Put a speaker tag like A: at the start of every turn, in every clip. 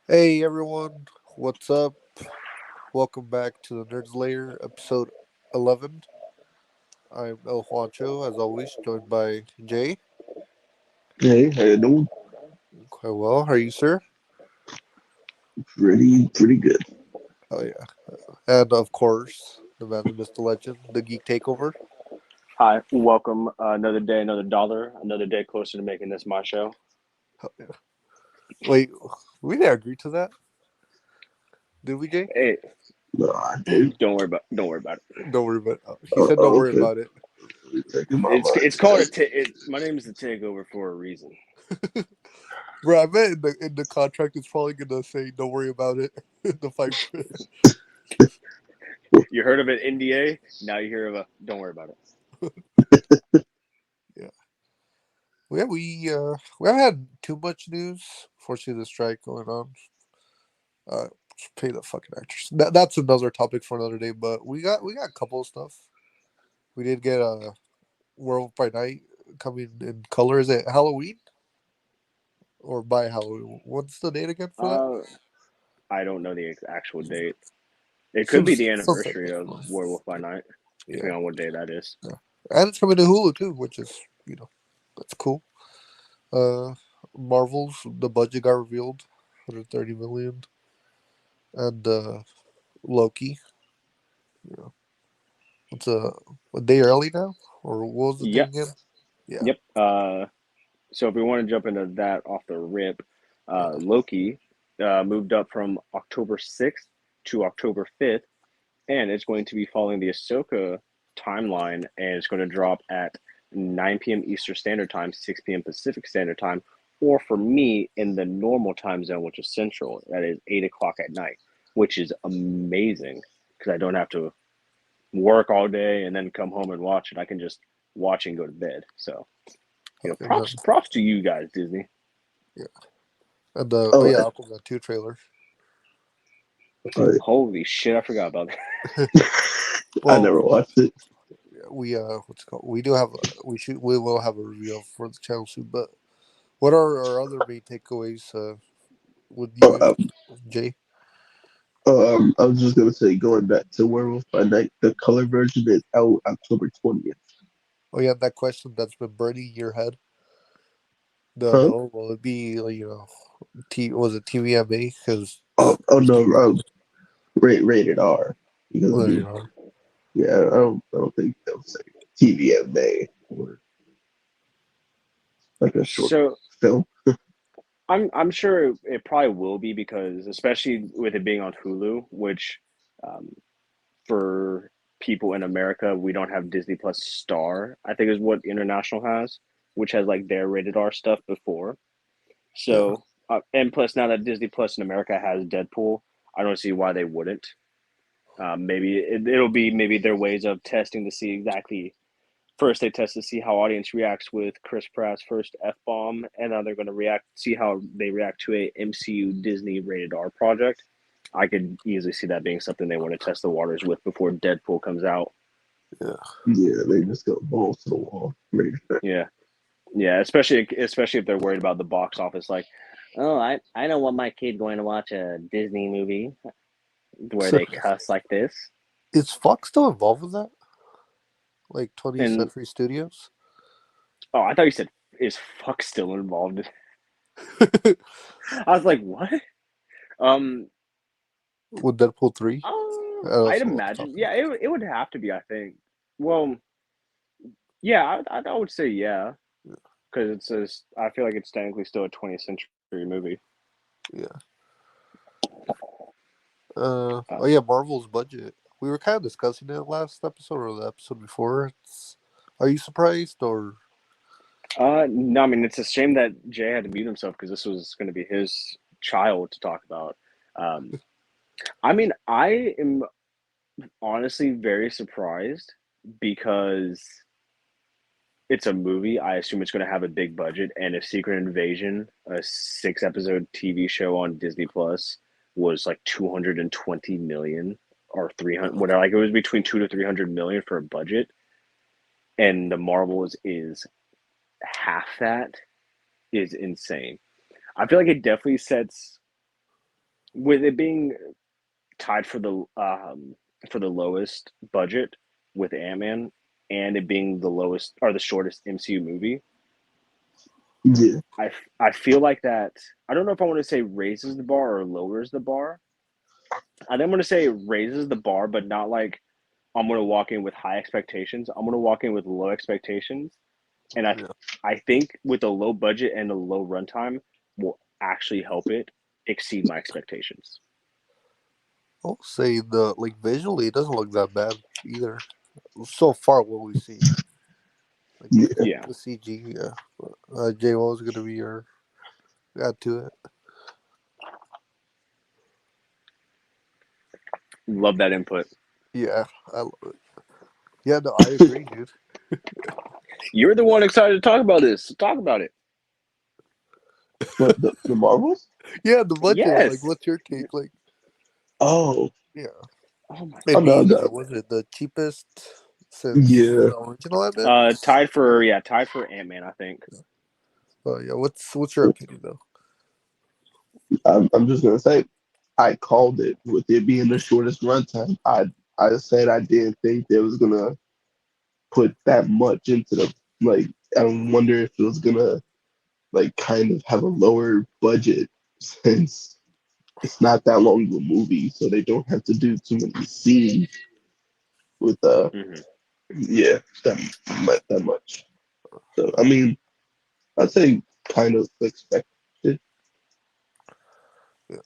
A: Hey everyone, what's up? Welcome back to the Nerds Lair, episode 11. I'm El Juancho, as always, joined by Jay.
B: Hey, how you doing?
A: Quite well. How are you, sir?
B: Pretty good.
A: Oh, yeah. And of course, the man, the myth, the legend, the Geek Takeover.
C: Hi, welcome. Another day, another dollar, another day closer to making this my show.
A: Oh, yeah. Wait, we didn't agree to that, did we, Jay?
C: Hey,
B: No, I did.
C: don't worry about it.
A: Don't worry about it. He said don't worry
B: Okay.
A: about it.
B: You taking my
C: It's
B: mind.
C: called my name is the takeover for a reason.
A: Bro, I bet in the contract it's probably going to say don't worry about it. The fine print.
C: You heard of an NDA, now you hear of a don't worry about it.
A: Yeah. Well, yeah, we haven't had too much news. Fortunately, the strike going on. Just pay the fucking actors. That's another topic for another day. But we got a couple of stuff. We did get a Werewolf by Night coming in color. Is it Halloween or by Halloween? What's the date again for that?
C: Uh, I don't know the actual date. It could be
A: Seems
C: the
A: sounds like
C: anniversary
A: this
C: of
A: month.
C: Werewolf by Night,
A: Yeah,
C: depending on what day that is.
A: yeah, and it's coming to Hulu too, which is that's cool. Uh, Marvel's the budget got revealed, 130 million, and Loki. You know, it's a day early now, or what was the thing
C: Yep,
A: again? Yeah,
C: yep. So if we want to jump into that off the rip,
A: yeah.
C: Loki moved up from October 6th to October 5th, and it's going to be following the Ahsoka timeline, and it's going to drop at 9 p.m. Eastern Standard Time, 6 p.m. Pacific Standard Time, or for me in the normal time zone, which is Central, that is 8 o'clock at night, which is amazing because I don't have to work all day and then come home and watch it. I can just watch and go to bed. So,
A: Okay, then.
C: props to you guys, Disney.
A: Yeah. And oh
B: Oh,
A: yeah, Aquaman 2 trailer.
B: I,
C: Holy shit, I forgot about that.
B: I never
A: Well,
B: watched it.
A: we what's it called? We do have we will have a review for the channel soon. But what are our other main takeaways with
B: Oh,
A: you, Jay?
B: I was just gonna say, going back to Werewolf by Night, the color version is out October 20th.
A: Oh yeah, that question that's been burning your head. The
B: Huh?
A: oh well, it'd be like, was it TVMA? Because
B: Oh no, rated R because
A: well, you know,
B: yeah, I don't think they'll say TVMA or like a short
C: So,
B: film.
C: I'm sure it probably will be because especially with it being on Hulu, which um, for people in America we don't have Disney Plus Star. I think is what International has, which has like their rated R stuff before.
A: yeah,
C: So and plus now that Disney Plus in America has Deadpool, I don't see why they wouldn't. Maybe it'll be maybe their ways of testing to see exactly. First, they test to see how audience reacts with Chris Pratt's first f bomb, and now they're going to see how they react to a MCU Disney rated R project. I could easily see that being something they want to test the waters with before Deadpool comes out.
A: yeah.
B: Yeah, they just go balls to the wall. Rated R.
C: Yeah, yeah, especially if they're worried about the box office. Like, oh, I don't want my kid going to watch a Disney movie where
A: So
C: they cuss like this.
A: is Fox still involved with that? Like 20th
C: And
A: Century Studios
C: oh, I thought you said is fuck still involved. I was like, what? Um,
A: with Deadpool 3?
C: I'd
A: That's what I'm
C: imagine.
A: talking.
C: Yeah, it would have to be. I think. Well, yeah, I would say yeah, because it's a. I feel like it's technically still a 20th century movie.
A: Yeah.
C: Uh,
A: Oh yeah, Marvel's budget. We were kind of discussing it last episode or the episode before. Are you surprised or?
C: no, I mean it's a shame that Jay had to mute himself because this was going to be his child to talk about. Um, I mean, I am honestly very surprised because it's a movie. I assume it's going to have a big budget. And if Secret Invasion, a 6 episode TV show on Disney Plus, was like 220 million or 300, whatever, like it was between 2 to 300 million for a budget, and the Marvels is half that, is insane. I feel like it definitely sets. with it being tied for the lowest budget with Ant Man, and it being the lowest or the shortest MCU movie,
B: Yeah,
C: I feel like that. I don't know if I want to say raises the bar or lowers the bar. I think I'm going to say raises the bar, but not like I'm going to walk in with high expectations. I'm going to walk in with low expectations, and
A: Yeah.
C: I think with a low budget and a low runtime will actually help it exceed my expectations.
A: I'll say the like visually, it doesn't look that bad either. So far, what we've seen, like
B: yeah.
C: Yeah,
A: the CG. Yeah. Jay, what was gonna be your add to it?
C: love that input.
A: Yeah, I love it. Yeah, no, I agree, dude.
C: You're the one excited to talk about this. So talk about it.
B: But the Marvels?
A: Yeah, the budget. Like,
C: Yes.
A: what's your take? Like,
B: Oh,
A: yeah,
C: Oh my
A: it
B: oh no,
A: being
B: no.
A: was it the cheapest since
B: Yeah.
A: the original Ant-Man?
C: Tied for Ant Man, I think.
A: Oh yeah, what's your opinion though?
B: I'm just gonna say, I called it with it being the shortest runtime. I said I didn't think they was gonna put that much into the like. I wonder if it was gonna like kind of have a lower budget since it's not that long of a movie, so they don't have to do too many scenes with
C: Hmm.
B: yeah that much. So I mean, I'd say kind of expected.
A: Yeah.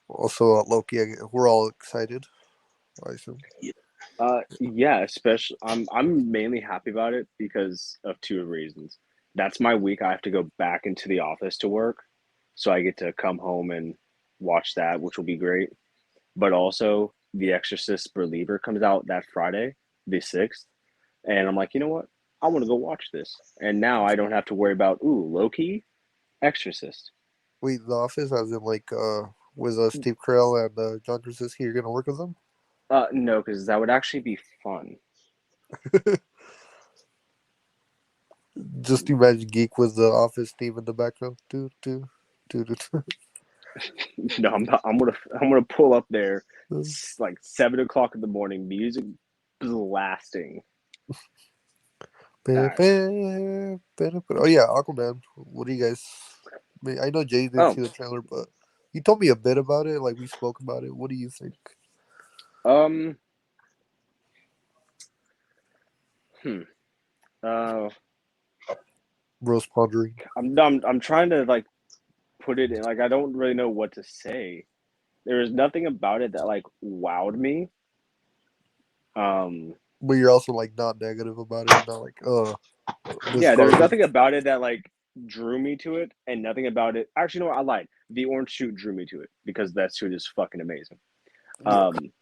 A: Also, Loki. We're all excited. I assume.
C: Yeah, especially I'm mainly happy about it because of two reasons. That's my week. I have to go back into the office to work, so I get to come home and watch that, which will be great. But also, The Exorcist Believer comes out that Friday, the 6th, and I'm like, you know what? I want to go watch this, and now I don't have to worry about Loki, Exorcist.
A: Wait, The Office, as in like with Steve Carell and John Krasinski, you're gonna work with them?
C: No, because that would actually be fun.
A: Just imagine Geek with the Office theme in the background. Do.
C: No, I'm gonna pull up there, like 7 o'clock in the morning, music blasting. Uh,
A: Oh yeah, Aquaman. What do you guys? I mean, I know Jay didn't
C: oh,
A: see the trailer, but you told me a bit about it. Like we spoke about it. What do you think?
C: um, hmm. Uh,
A: Rose pondering.
C: I'm trying to like put it in. Like I don't really know what to say. There was nothing about it that like wowed me. Um,
A: But you're also like not negative about it. You're not like, this
C: yeah, there was
A: garbage.
C: nothing about it that like drew me to it, and nothing about it. Actually, no, I lied. The orange suit drew me to it because that suit is fucking amazing.
A: Yeah.
C: Um,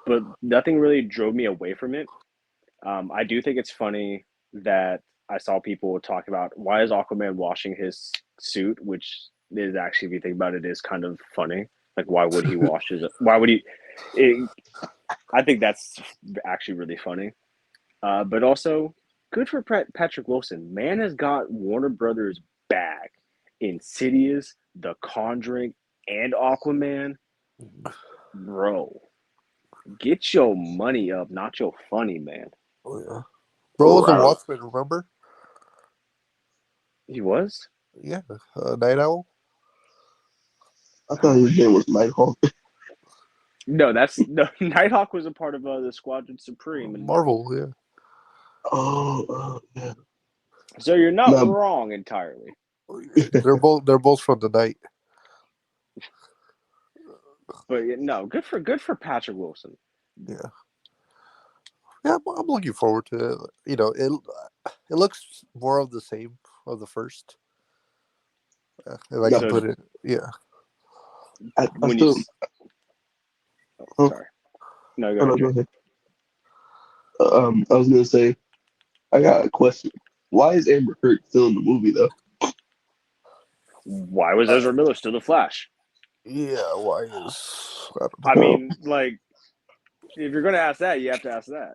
C: but nothing really drove me away from it. I do think it's funny that I saw people talk about why is Aquaman washing his suit, which is actually, if you think about it, is kind of funny. Like, why would he wash his? Why would he? It, I think that's actually really funny. But also, good for Patrick Wilson. Man has got Warner Brothers back. Insidious, The Conjuring, and Aquaman. Bro, get your money up, not your funny, man.
A: Oh yeah. Bro was a
B: Wow.
A: Watchmen. Remember?
C: He was?
A: Yeah. Night Owl.
B: I thought his name was Nighthawk.
C: No, that's no. Nighthawk was a part of the Squadron Supreme in Marvel,
A: Marvel. Yeah.
B: Yeah.
C: so you're not
B: No,
C: wrong entirely.
A: They're both from the night.
C: But no, good for Patrick Wilson.
A: Yeah. Yeah. I'm looking forward to it. It looks more of the same of the first. If I
B: no.
A: can
C: So
A: put it. Yeah.
B: I
C: when you,
B: still.
C: oh,
B: Oh,
C: sorry, no, go
B: oh
C: ahead,
B: no, go
C: Jay.
B: ahead. I was gonna say I got a question. Why is Amber Heard still in the movie though?
C: Why was
A: Uh,
C: Ezra Miller still the Flash?
A: yeah. Why is I don't
C: I
A: know.
B: Oh,
C: mean, like, if you're gonna ask that, you have to ask that.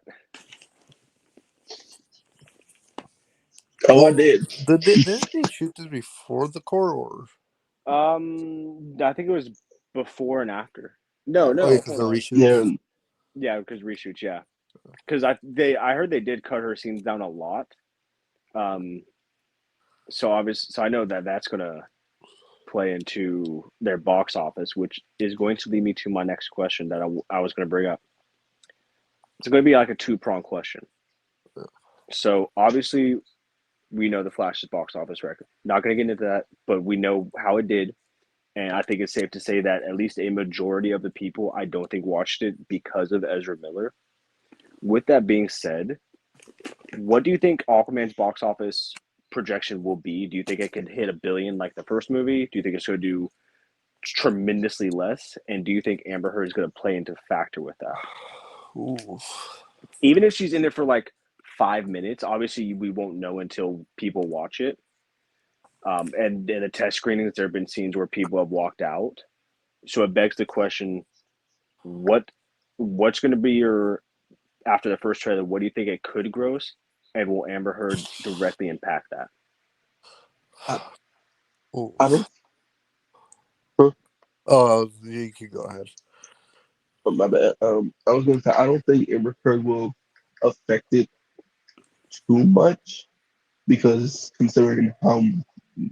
B: oh, I
A: Well,
B: did.
A: didn't they shoot this before the core or?
C: I think it was before and after.
A: Oh, yeah,
C: No,
A: because
C: hold
A: the
C: on.
B: Yeah,
A: reshoots.
C: Yeah, because reshoots. Yeah, because I heard they did cut her scenes down a lot. Um, so I know that that's gonna play into their box office, which is going to lead me to my next question that I was going to bring up. It's going to be like a two-pronged question. So obviously, we know the Flash's box office record. Not going to get into that, but we know how it did, and I think it's safe to say that at least a majority of the people I don't think watched it because of Ezra Miller. With that being said, what do you think Aquaman's box office projection will be? Do you think it could hit 1 billion like the first movie? Do you think it's going to do tremendously less? And do you think Amber Heard is going to play into factor with that?
A: Ooh.
C: Even if she's in there for like 5 minutes, obviously we won't know until people watch it. And in the test screenings, there have been scenes where people have walked out. So it begs the question: what what's going to be your after the first trailer? What do you think it could gross, and will Amber Heard directly impact that?
B: I,
A: Ooh.
B: I don't. Huh?
A: Oh, you can go ahead.
B: Oh, my bad. I was gonna say I don't think Amber Heard will affect it too much because considering how,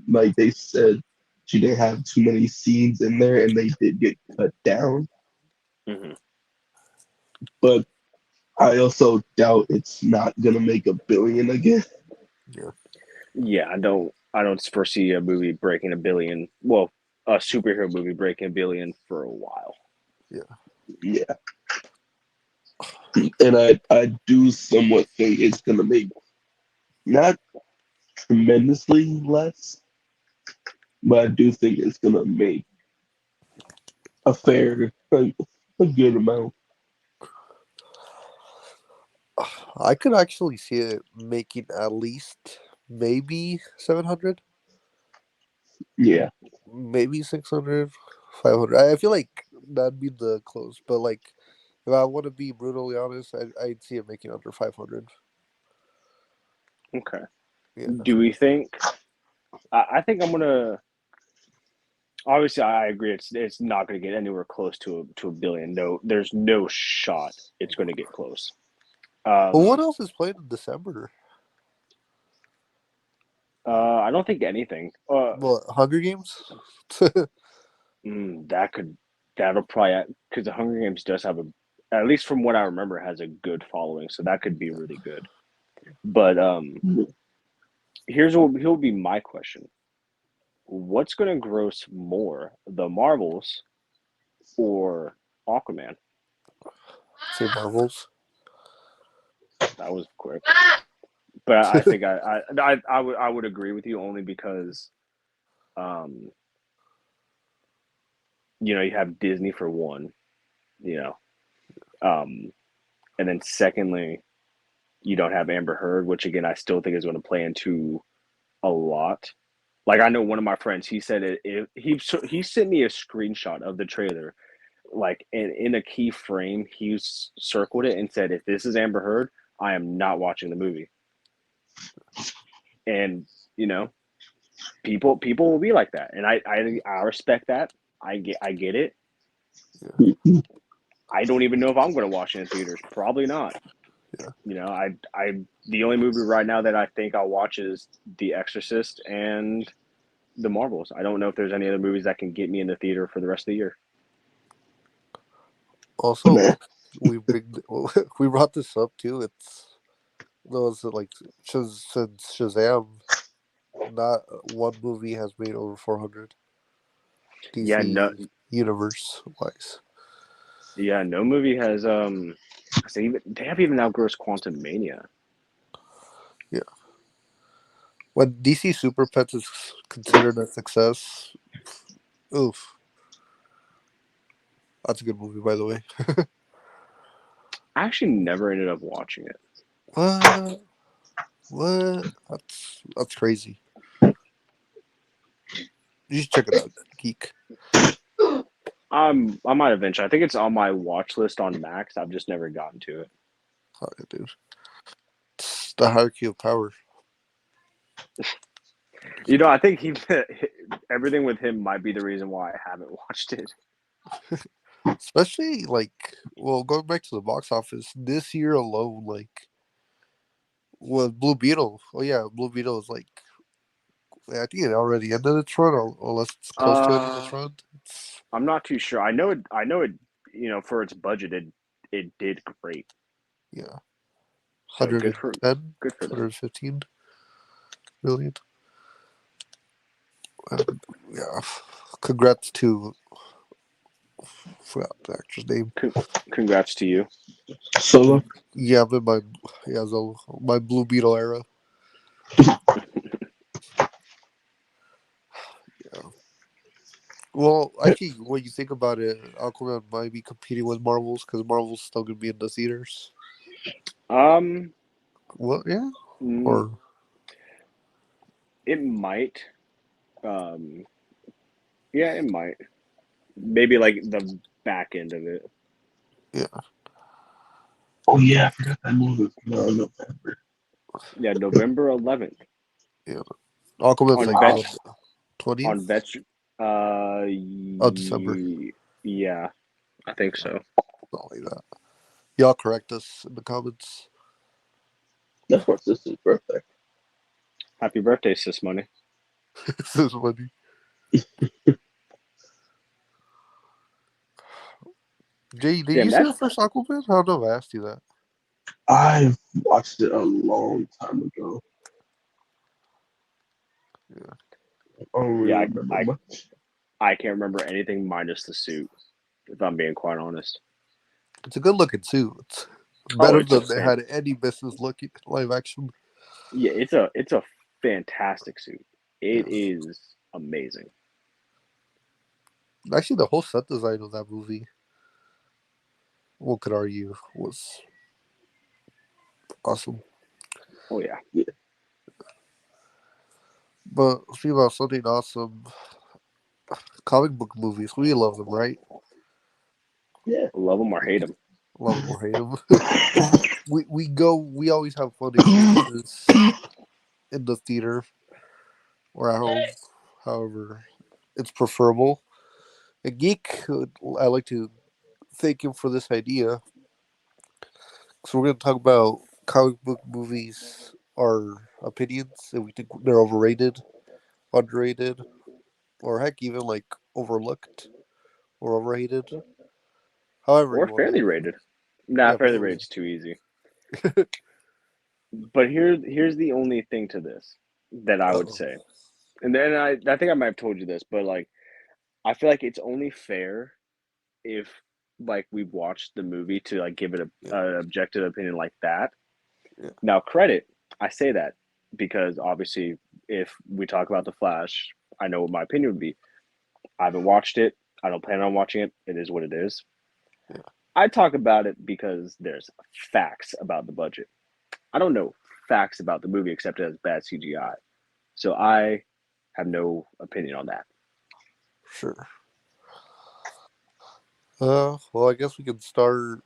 B: like they said, she didn't have too many scenes in there, and they did get cut down.
C: Mm-hmm.
B: But I also doubt it's not gonna make 1 billion again.
A: Yeah.
C: Yeah, I don't foresee a movie breaking 1 billion. Well, a superhero movie breaking 1 billion for a while.
A: Yeah.
B: Yeah, and I do somewhat think it's gonna make not tremendously less, but I do think it's gonna make a fair, a good amount.
A: I could actually see it making at least maybe 700,
B: Yeah,
A: maybe 600, 500. I feel like that'd be the close, but like if I want to be brutally honest, I'd see it making under 500.
C: Okay.
A: Yeah.
C: Do we think? I think I'm gonna. Obviously, I agree. It's not going to get anywhere close to 1 billion. No, there's no shot it's going to get close.
A: Well, what
C: Um,
A: else is playing in December?
C: I don't think anything.
A: What, Hunger Games?
C: That could that'll probably because the Hunger Games does have a at least from what I remember has a good following, so that could be really good. But here'll be my question: what's going to gross more, the Marvels or Aquaman?
A: Say Marvels.
C: That was quick, but I think I would agree with you only because um, you have Disney for one, you know, um, and then secondly, you don't have Amber Heard, which again I still think is going to play into a lot. Like I know one of my friends, he said he sent me a screenshot of the trailer, like in a key frame, circled it and said, "If this is Amber Heard, I am not watching the movie." And you know, people will be like that, and I respect that. I get it. I don't even know if I'm going to watch it in theaters. Probably not.
A: Yeah.
C: I the only movie right now that I think I'll watch is The Exorcist and The Marvels. I don't know if there's any other movies that can get me in the theater for the rest of the year.
A: Also,
B: nah.
A: like we brought this up too. It's those like since Shazam, not one movie has made over 400
C: Yeah, no,
A: DC universe wise.
C: yeah, no movie has. They have even outgrossed Quantum Mania.
A: Yeah. When DC Super Pets is considered a success, oof, that's a good movie, by the way.
C: I actually never ended up watching it.
A: What? What? That's crazy. You should check it out, geek.
C: I might eventually. I think it's on my watch list on Max. I've just never gotten to it.
A: Oh, yeah, dude. The hierarchy of power.
C: I think everything with him might be the reason why I haven't watched it.
A: Especially well, going back to the box office this year alone, with Blue Beetle. Oh yeah, Blue Beetle is I think it already ended its run, or unless it's close to ending its
C: Uh,
A: run. It's
C: I'm not too sure. I know it. I know it. You know, for its budget, it did great.
A: yeah,
C: So
A: 110,
C: good for them.
A: 115 million. And, yeah, congrats to forgot the actor's name.
C: Con- Congrats to you.
B: Solo.
A: Yeah, I'm in my Blue Beetle era. Yeah. Well, actually, when you think about it, Aquaman might be competing with Marvels because Marvel's still gonna be in the theaters.
C: Um,
A: Well, yeah,
C: mm,
A: or
C: it might. Um, yeah, it might. Maybe like the back end of it.
A: yeah,
B: Oh yeah, I forgot that movie. No, November.
C: Yeah, November 11th
A: yeah. Aquaman's
C: on
A: like
B: Wow.
C: vet
A: what,
C: on
A: 20th
C: vet. Uh,
A: of December,
C: yeah, I think
A: yeah,
C: so.
A: something like that. Y'all correct us in the comments.
B: That's my sister's birthday.
C: Happy birthday, Sis Money.
A: This is funny. Jay, did you
C: Damn
A: see
C: that.
A: the first Aquaman? I don't know if I asked you that.
B: I watched it a long time ago.
A: Yeah,
B: I don't
C: Yeah,
B: really remember much.
C: I can't remember anything minus the suit. If I'm being quite honest.
A: it's a good looking suit. It's
C: Oh,
A: better
C: it's a
A: than they had any business looking live action.
C: yeah, it's a fantastic suit. It
A: Yeah,
C: is amazing.
A: actually, the whole set design of that movie, one could argue, was awesome.
C: Oh yeah,
B: Yeah,
A: But speaking about something awesome, comic book movies, we love them, right?
B: yeah.
C: love them or hate them.
A: Love them or hate them. We always have fun experiences in the theater or at home, however it's preferable. A geek, I like to thank him for this idea. So we're going to talk about comic book movies, our opinions, and we think they're overrated, underrated, or heck, even overlooked or overrated. However
C: Or
A: you want to,
C: fairly rated. Nah,
A: yeah,
C: fairly
A: fairly.
C: rated's too easy. But here's the only thing to this that I would
A: Oh,
C: say, and then I think I might have told you this, but like I feel like it's only fair if like we've watched the movie to like give it
A: yeah,
C: an objective opinion like that.
A: yeah,
C: Now, credit, I say that because obviously, if we talk about The Flash, I know what my opinion would be. I haven't watched it. I don't plan on watching it. It is what it is.
A: yeah,
C: I talk about it because there's facts about the budget. I don't know facts about the movie except it has bad CGI. So I have no opinion on that.
A: sure. Well, I guess we can start.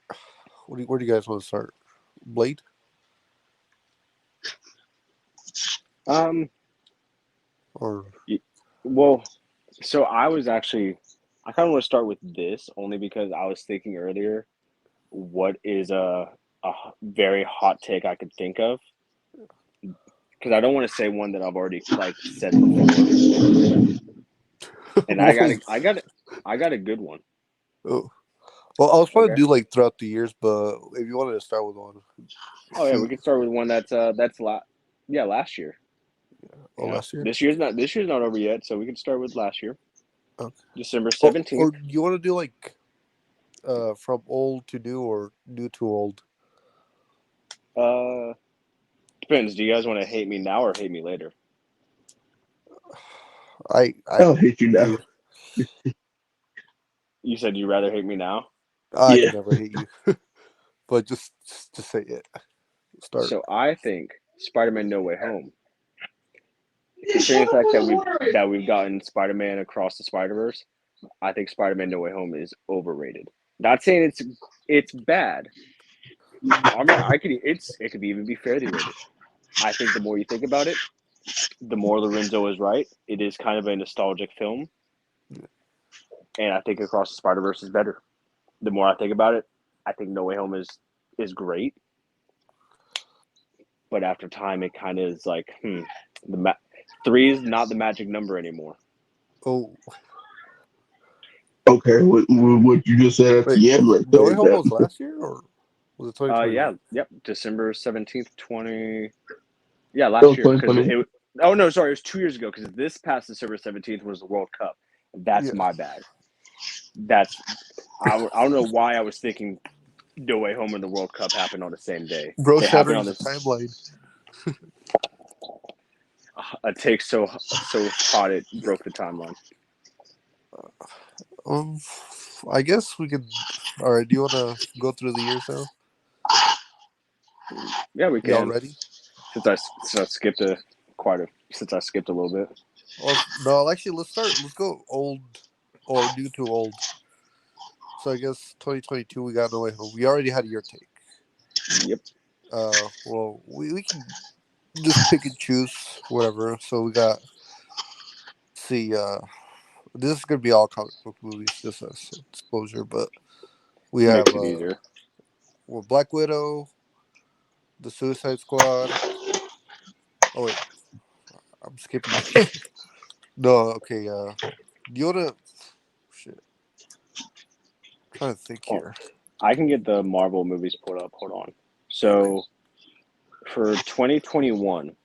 A: Where do you guys want to start? Blade
C: Um,
A: or
C: well, so I kind of want to start with this only because I was thinking earlier what is a very hot take I could think of because I don't want to say one that I've already like said before, and
A: what?
C: I got a good one.
A: Oh. Well, I was planning
C: Okay.
A: to do throughout the years, but if you wanted to start with one,
C: Oh yeah, we
A: shoot.
C: can start with one yeah, last year.
A: Oh,
C: You know,
A: last year.
C: this year's not over yet, so we can start with last year,
A: Okay.
C: December
A: Or
C: 17th.
A: do you want to do from old to new or new to old?
C: Uh, Depends. Do you guys want to hate me now or hate me later?
A: I
B: I'll hate you now.
A: you
C: You said you'd rather hate me now.
A: I
B: Yeah.
A: could never hate you, but just say it. Start.
C: So I think Spider-Man: No Way Home, considering the fact that we've gotten Spider-Man across the Spider-Verse, I think Spider-Man: No Way Home is overrated. Not saying it's bad. I'm not. I could. It could even be fairly rated. I think the more you think about it, the more Lorenzo is right. It is kind of a nostalgic film, and I think Across the Spider Verse is better. The more I think about it, I think No Way Home is great, but after time, it kind of is like, the three is not the magic number anymore.
A: Oh,
B: Okay, what you just said at
A: wait.
B: the end right
A: No Way
B: there.
A: Home was last year or was it 2021?
C: Yeah, yep, December 17th, 20. Yeah,
B: That
C: last
B: was
C: year because
B: 2020.
C: it. Oh no, sorry, it was 2 years ago because this past December 17th was the World Cup. That's
A: Yeah,
C: my bad. That's I don't know why I was thinking No Way Home and the World Cup happened on the same day.
A: bro,
C: They happened
A: shattering
C: on
A: the
C: this.
A: timeline.
C: A take so hot it broke the timeline.
A: Um, I guess we could. All right, do you want to go through the years now?
C: Yeah, we
A: Y'all
C: can.
A: ready?
C: Since I skipped since I skipped a little bit.
A: Well, no, actually, let's start. Let's go old or new to old. So I guess 2022 we got No Way Home. We already had your take.
C: Yep.
A: Well, we can just pick and choose whatever. So we got see. This is gonna be all comic book movies, just as disclosure. But we have
C: Makes it easier.
A: well, Black Widow, the Suicide Squad. Oh wait, I'm skipping. No, okay. Do you wanna? Shit, I'm trying to think
C: Well,
A: here.
C: I can get the Marvel movies pulled up. Hold on.
A: Okay.
C: So for 2021,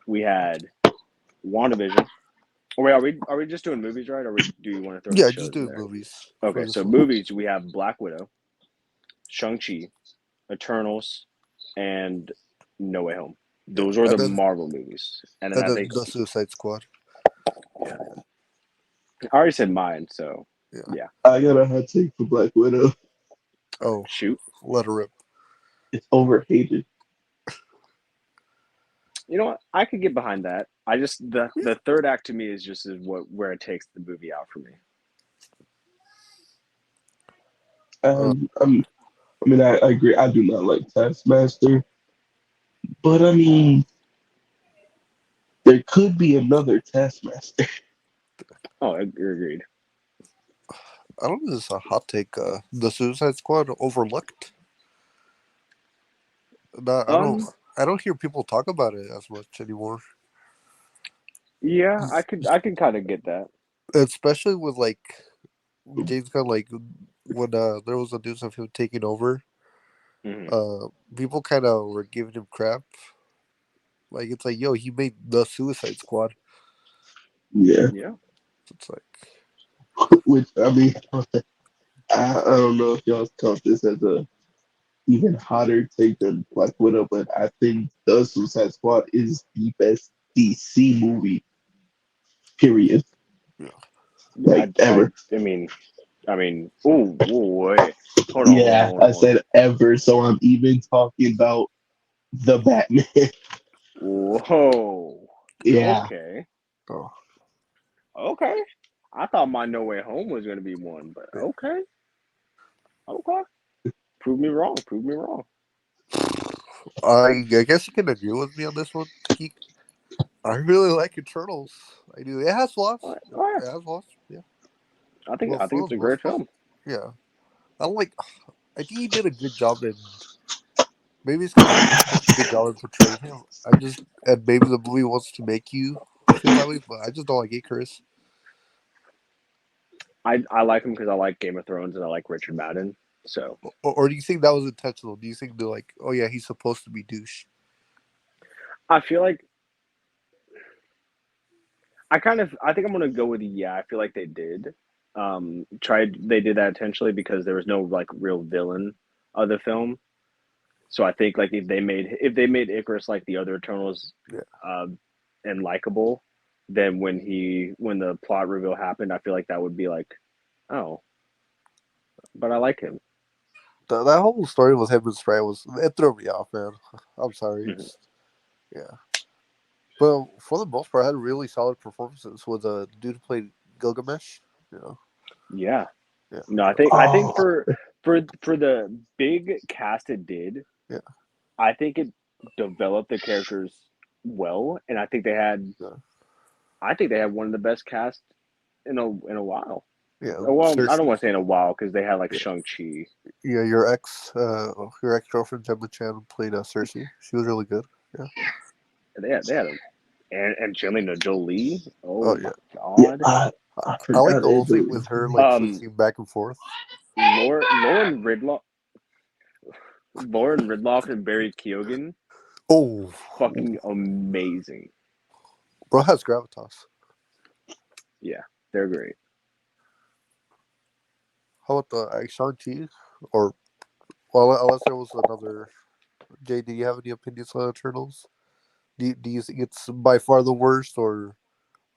C: we had WandaVision. Oh, wait, are we just doing movies, right? Or do you want to throw any
A: Yeah, just
C: shows in
A: doing
C: there?
A: movies for
C: Okay,
A: this
C: so
A: one.
C: movies we have Black Widow, Shang-Chi, Eternals, and No Way Home.
A: Yeah,
C: Those are the Marvel movies. And then
A: and
C: I
A: then
C: think,
A: the Suicide Squad.
C: yeah, I already said mine, so
A: Yeah.
C: yeah.
B: I got a hot take for Black Widow.
C: All right,
A: Oh,
C: shoot.
A: let her rip.
B: It's overhated.
C: You know what? I could get behind that. I just
A: Yeah.
C: the third act to me is just is what where it takes the movie out for me.
A: Uh,
B: I mean, I agree. I do not like Taskmaster, but I mean, there could be another Taskmaster.
C: Oh, I agreed.
A: I don't know if this is a hot take. The Suicide Squad overlooked. Not, I don't.
C: Um,
A: I don't hear people talk about it as much anymore.
C: yeah, I could kind of get that.
A: Especially with like James Gunn, like when there was a news of him taking over,
C: Hmm.
A: people kind of were giving him crap. Like it's like, yo, he made the Suicide Squad.
B: Yeah,
C: Yeah,
A: It's like,
B: which I mean, I don't know if y'all count this as a even hotter take than Black Widow, but I think the Suicide Squad is the best DC movie, period,
A: yeah,
B: like ever.
C: I mean, oh, wait,
B: Yeah,
C: hold
B: I
C: on.
B: said ever, so I'm even talking about the Batman.
C: Whoa,
B: Yeah,
C: okay,
A: oh,
C: okay. I thought my No Way Home was gonna be one, but
A: yeah.
C: okay, okay. Prove me wrong. Prove me wrong.
A: I guess you can agree with me on this one, Geek. I really like Eternals. I do. It has flaws.
C: All right.
A: It has flaws. Yeah,
C: I
A: but
C: think
A: for
C: it's
A: the
C: a
A: most
C: great
A: part,
C: film.
A: yeah. I don't like. I think he did a good job in. Maybe it's because he did such a good job in portraying him. I just and maybe the movie wants to make you feel that way, but I just don't like Icarus.
C: I like him because I like Game of Thrones and I like Richard Madden. So
A: Or do you think that was intentional? Do you think they're like, oh yeah, he's supposed to be douche?
C: I feel like I think I'm gonna go with yeah. I feel like they did. They did that intentionally because there was no like real villain of the film. So I think like if they made Icarus like the other Eternals,
A: Yeah,
C: uh, and likable, then when the plot reveal happened, I feel like that would be like, oh, but I like him.
A: that whole story with him and Sprite was it threw me off, man. I'm sorry.
C: Mhm.
A: It's yeah. But for the most part, I had really solid performances with the dude who played Gilgamesh. You know,
C: Yeah.
A: yeah,
C: No, I think
B: oh,
C: for the big cast it did,
A: yeah,
C: I think it developed the characters well, and I think they had one of the best casts in a while.
A: Yeah,
C: Well, I don't
A: seriously.
C: want to say in a while because they had like
A: Yeah,
C: Shang-Chi.
A: yeah. Your ex girlfriend Gemma Chan played Cersei. She was really good. Yeah.
C: They had and Angelina Jolie.
A: Oh
C: Oh
A: yeah.
C: my
B: Yeah,
C: God.
B: I
A: I like
B: forgot
A: the whole thing
B: Angelina
A: with her like
C: Um,
A: switching back and forth.
C: Lauren Ridloff and Barry Keoghan,
A: Oh,
C: fucking amazing.
A: bro has gravitas.
C: Yeah, they're great.
A: How about the Shang-Chi? Or, well, unless there was another. Jay, do you have any opinions on Eternals? Do you think it's by far the worst, or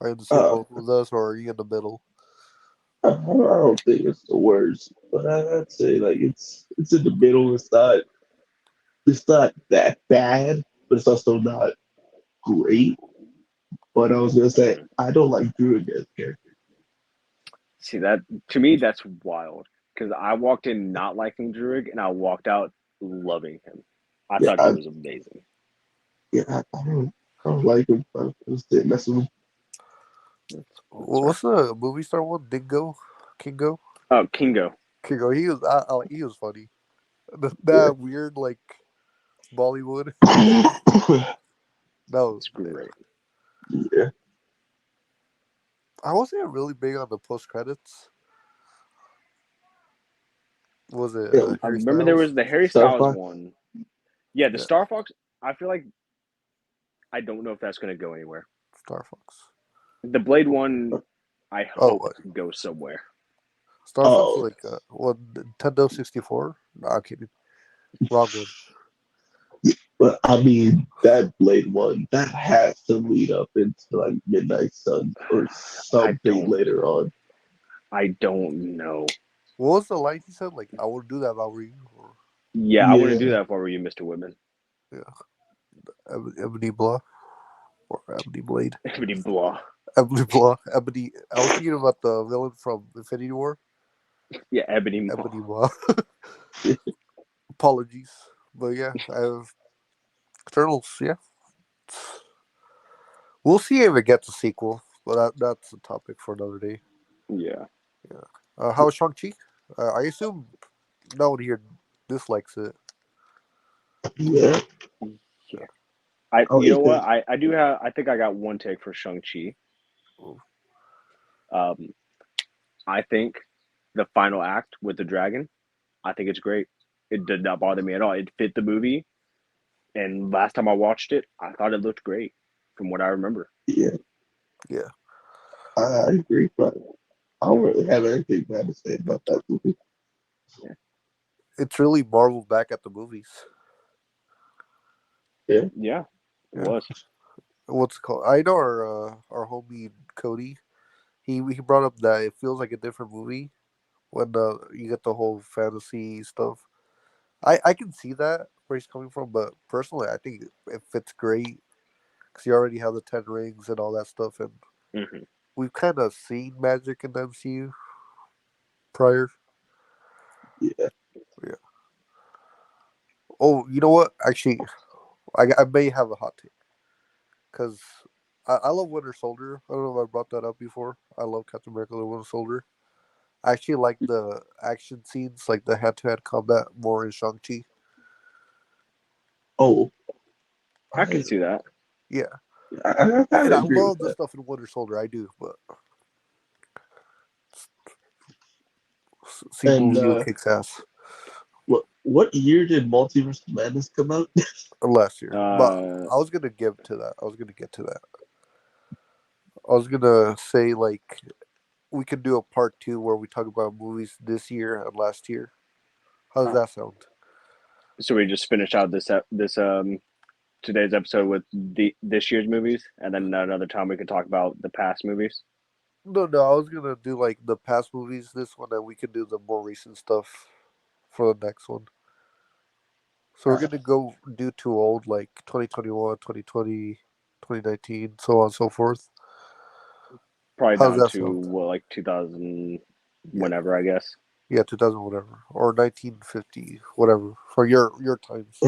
A: are you in the same
B: uh,
A: boat with us, or are you in the middle?
B: I don't think it's the worst, but I'd say like it's in the middle. It's not that bad, but it's also not great. But I was gonna say
C: Mhm.
B: I don't like Drew as character.
C: See that to me, that's wild because I walked in not liking Druig and I walked out loving him. I
B: Yeah,
C: thought he was amazing.
B: I don't like him. I just didn't mess with him.
C: That's fair.
A: What's the movie star one? Dingo, Kingo,
C: Oh, Kingo,
A: Kingo. He was funny.
B: Yeah.
A: That weird like Bollywood. That was
C: it's
A: yeah.
C: great.
B: Yeah.
A: I wasn't really big on the post credits. Was it
B: Yeah.
C: I
A: Harry
C: remember there
A: Styles?
C: was the Harry
B: Star
C: Styles
B: Fox.
C: one. Yeah, the
A: Yeah,
C: Star Fox. I feel like I don't know if that's going to go anywhere.
A: Star Fox.
C: The Blade one, I
A: Oh,
C: hope goes somewhere.
A: Star Fox is
B: Oh,
A: like what Nintendo 64? No, I'm kidding. Wrong one.
B: but I mean that Blade one that has to lead up into like Midnight Sun or
C: I
B: something
C: don't.
B: later on.
C: I don't know.
A: What was the line he said? Like, I would do that if I were you. Or,
C: Yeah, I wouldn't do
B: Yeah.
C: that if I were you, Mr. Whitman.
A: yeah, Ebony Blah or Ebony Blade.
C: Ebony Blah.
A: Ebony Blah. Ebony. I was thinking about the villain from Infinity War.
C: Yeah, Ebony Maw.
A: Ebony Blah. Apologies, but yeah, I have Eternals. Yeah, we'll see if it gets a sequel. But that's a topic for another day.
C: Yeah.
A: Yeah. How's Shang Chi? I assume no one here dislikes it.
B: Yeah.
C: Yeah. I
B: I'll
C: you know
B: eat
C: what?
B: that.
C: I do have I think I got one take for Shang-Chi.
A: Oh,
C: Um I think the final act with the dragon, I think it's great. It did not bother me at all. It fit the movie, and last time I watched it, I thought it looked great from what I remember.
B: Yeah,
A: yeah,
B: I agree, but I don't really have anything bad to say about that movie.
C: Yeah.
A: it's really Marvel back at the movies.
B: Yeah.
C: Yeah, it
A: Yeah.
C: was.
A: What's it called? I know our homie Cody. He brought up that it feels like a different movie when you get the whole fantasy stuff. I can see that where he's coming from, but personally, I think it fits great because you already have the 10 rings and all that stuff, and
C: Hmm.
A: we've kind of seen magic in the MCU prior.
B: Yeah.
A: Yeah. Oh, you know what? Actually, I may have a hot take because I love Winter Soldier. I don't know if I brought that up before. I love Captain America: The Winter Soldier. I actually like the action scenes, like the hand-to-hand combat, more in Shang Chi.
B: Oh,
C: I can
B: I
C: see that.
A: Yeah,
B: I kind
A: and
B: of
A: I
B: agree with
A: love the
B: that.
A: stuff in Winter Soldier. I do, but
B: And
A: Simu Liu kicks ass
B: what year did Multiverse of Madness come out?
A: last year. But
C: Uh,
A: I was gonna give to that. I was gonna get to that. I was gonna say like we could do a part two where we talk about movies this year and last year. How does that sound?
C: so we just finish out this today's episode with the this year's movies, and then another time we can talk about the past movies.
A: No, no, I was gonna do like the past movies this one, and we can do the more recent stuff for the next one. So we're
B: Uh,
A: gonna go do two old like 2021, 2020, 2019, so on and so forth.
C: Probably
A: How's
C: down
A: that
C: to
A: sound?
C: what, like 2000,
A: Yeah,
C: whenever I guess.
A: yeah, 2000 whatever or 1950 whatever for your times.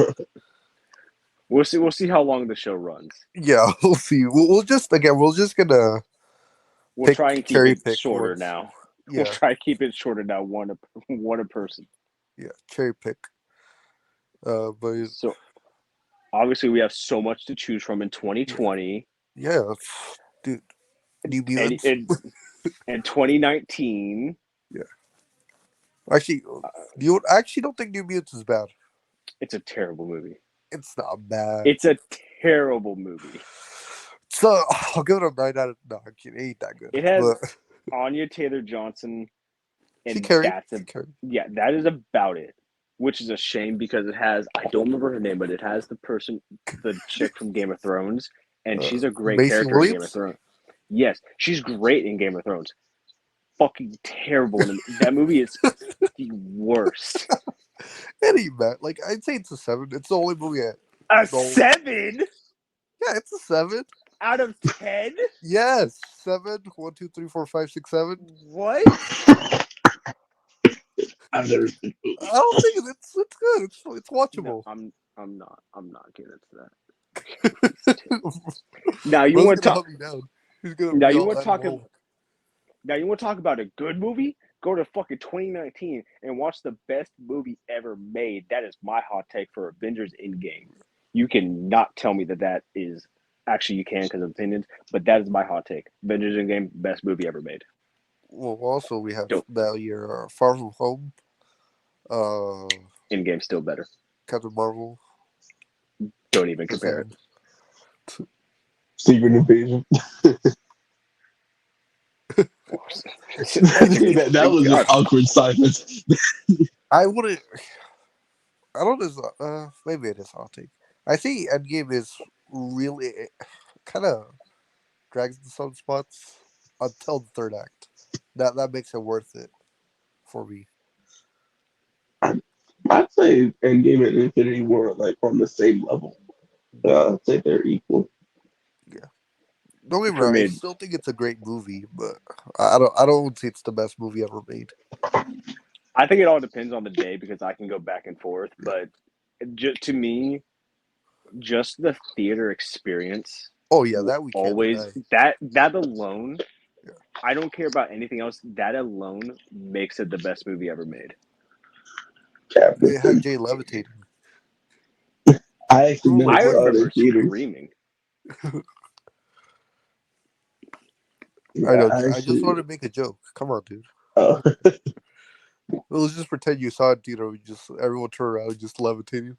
C: We'll see. We'll see how long the show runs.
A: Yeah, we'll see. We'll just again, we're just gonna
C: We'll
A: pick
C: try and keep
A: cherry
C: it
A: pick
C: shorter
A: ones.
C: now. We'll
A: Yeah,
C: try to keep it shorter now. One a person.
A: yeah, cherry pick. But
C: So obviously we have so much to choose from in 2020
A: yeah, dude, New
C: and
A: Mutants.
C: in 2019.
A: Yeah, actually, you actually don't think New Mutants is bad.
C: It's a terrible movie.
A: It's not bad.
C: It's a terrible movie.
A: So I'll give it a 9 out of. No, I'm kidding. It ain't that good.
C: It has
A: But
C: Anya Taylor-Johnson,
A: she
C: and
A: carried.
C: that's
A: She carried.
C: yeah, that is about it. Which is a shame because it has, I don't remember her name, but it has the chick from Game of Thrones, and she's a great
A: Macy
C: character in Game of
A: Williams.
C: Thrones. Yes, she's great in Game of Thrones. Fucking terrible. That movie is the worst.
A: It ain't bad. Like I'd say it's a 7. It's the only movie.
C: A
A: No.
C: 7
A: Yeah, it's a 7.
C: out of 10?
A: Yes, 7. 1, 2, 3, 4, 5, 6, 7.
C: What?
B: I've never seen the
A: I
B: movie.
A: don't think it's good. It's
C: No,
A: watchable.
C: I'm not getting into that. Now you
A: Bro's
C: want to
A: gonna
C: talk
A: hunt me down. He's gonna
C: now
A: be
C: you
A: all
C: want to
A: at
C: talk
A: home.
C: now you want to talk about a good movie? Go to fucking 2019 and watch the best movie ever made. That is my hot take for Avengers Endgame. You cannot tell me that is actually you can because of opinions, but that is my hot take. Avengers Endgame, best movie ever made.
A: Well, also we have
C: Don't
A: that year Far From Home, uh,
C: Endgame still better.
A: Captain Marvel,
C: Don't even compare it.
A: Shazam.
B: Secret Invasion. that was an
C: God,
B: awkward silence.
A: I wouldn't. I don't know. Maybe it is hot take. I think Endgame is really kind of drags in some spots until the third act. That makes it worth it for me.
B: I'd say Endgame and Infinity War are like on the same level. I'd say they're equal.
A: Yeah. Don't get me
C: for
A: wrong. I
C: me,
A: still think it's a great movie, but I don't think it's the best movie ever made.
C: I think it all depends on the day because I can go back and forth. But to me, just the theater experience
A: Oh yeah,
C: will
A: that we can't
C: always
A: deny.
C: that alone.
A: Yeah.
C: I don't care about anything else. That alone makes it the best movie ever made.
B: Captain.
A: It had Jay levitating.
B: I actually
A: Oh my
B: never
C: I
A: god.
B: saw it in
C: remember
B: theaters.
C: screaming.
A: I
B: Yeah,
A: know.
B: I
A: I just
B: actually.
A: wanted to make a joke. Come on, dude.
B: Uh,
A: Let's just pretend you saw it. We just everyone turn around, just levitating.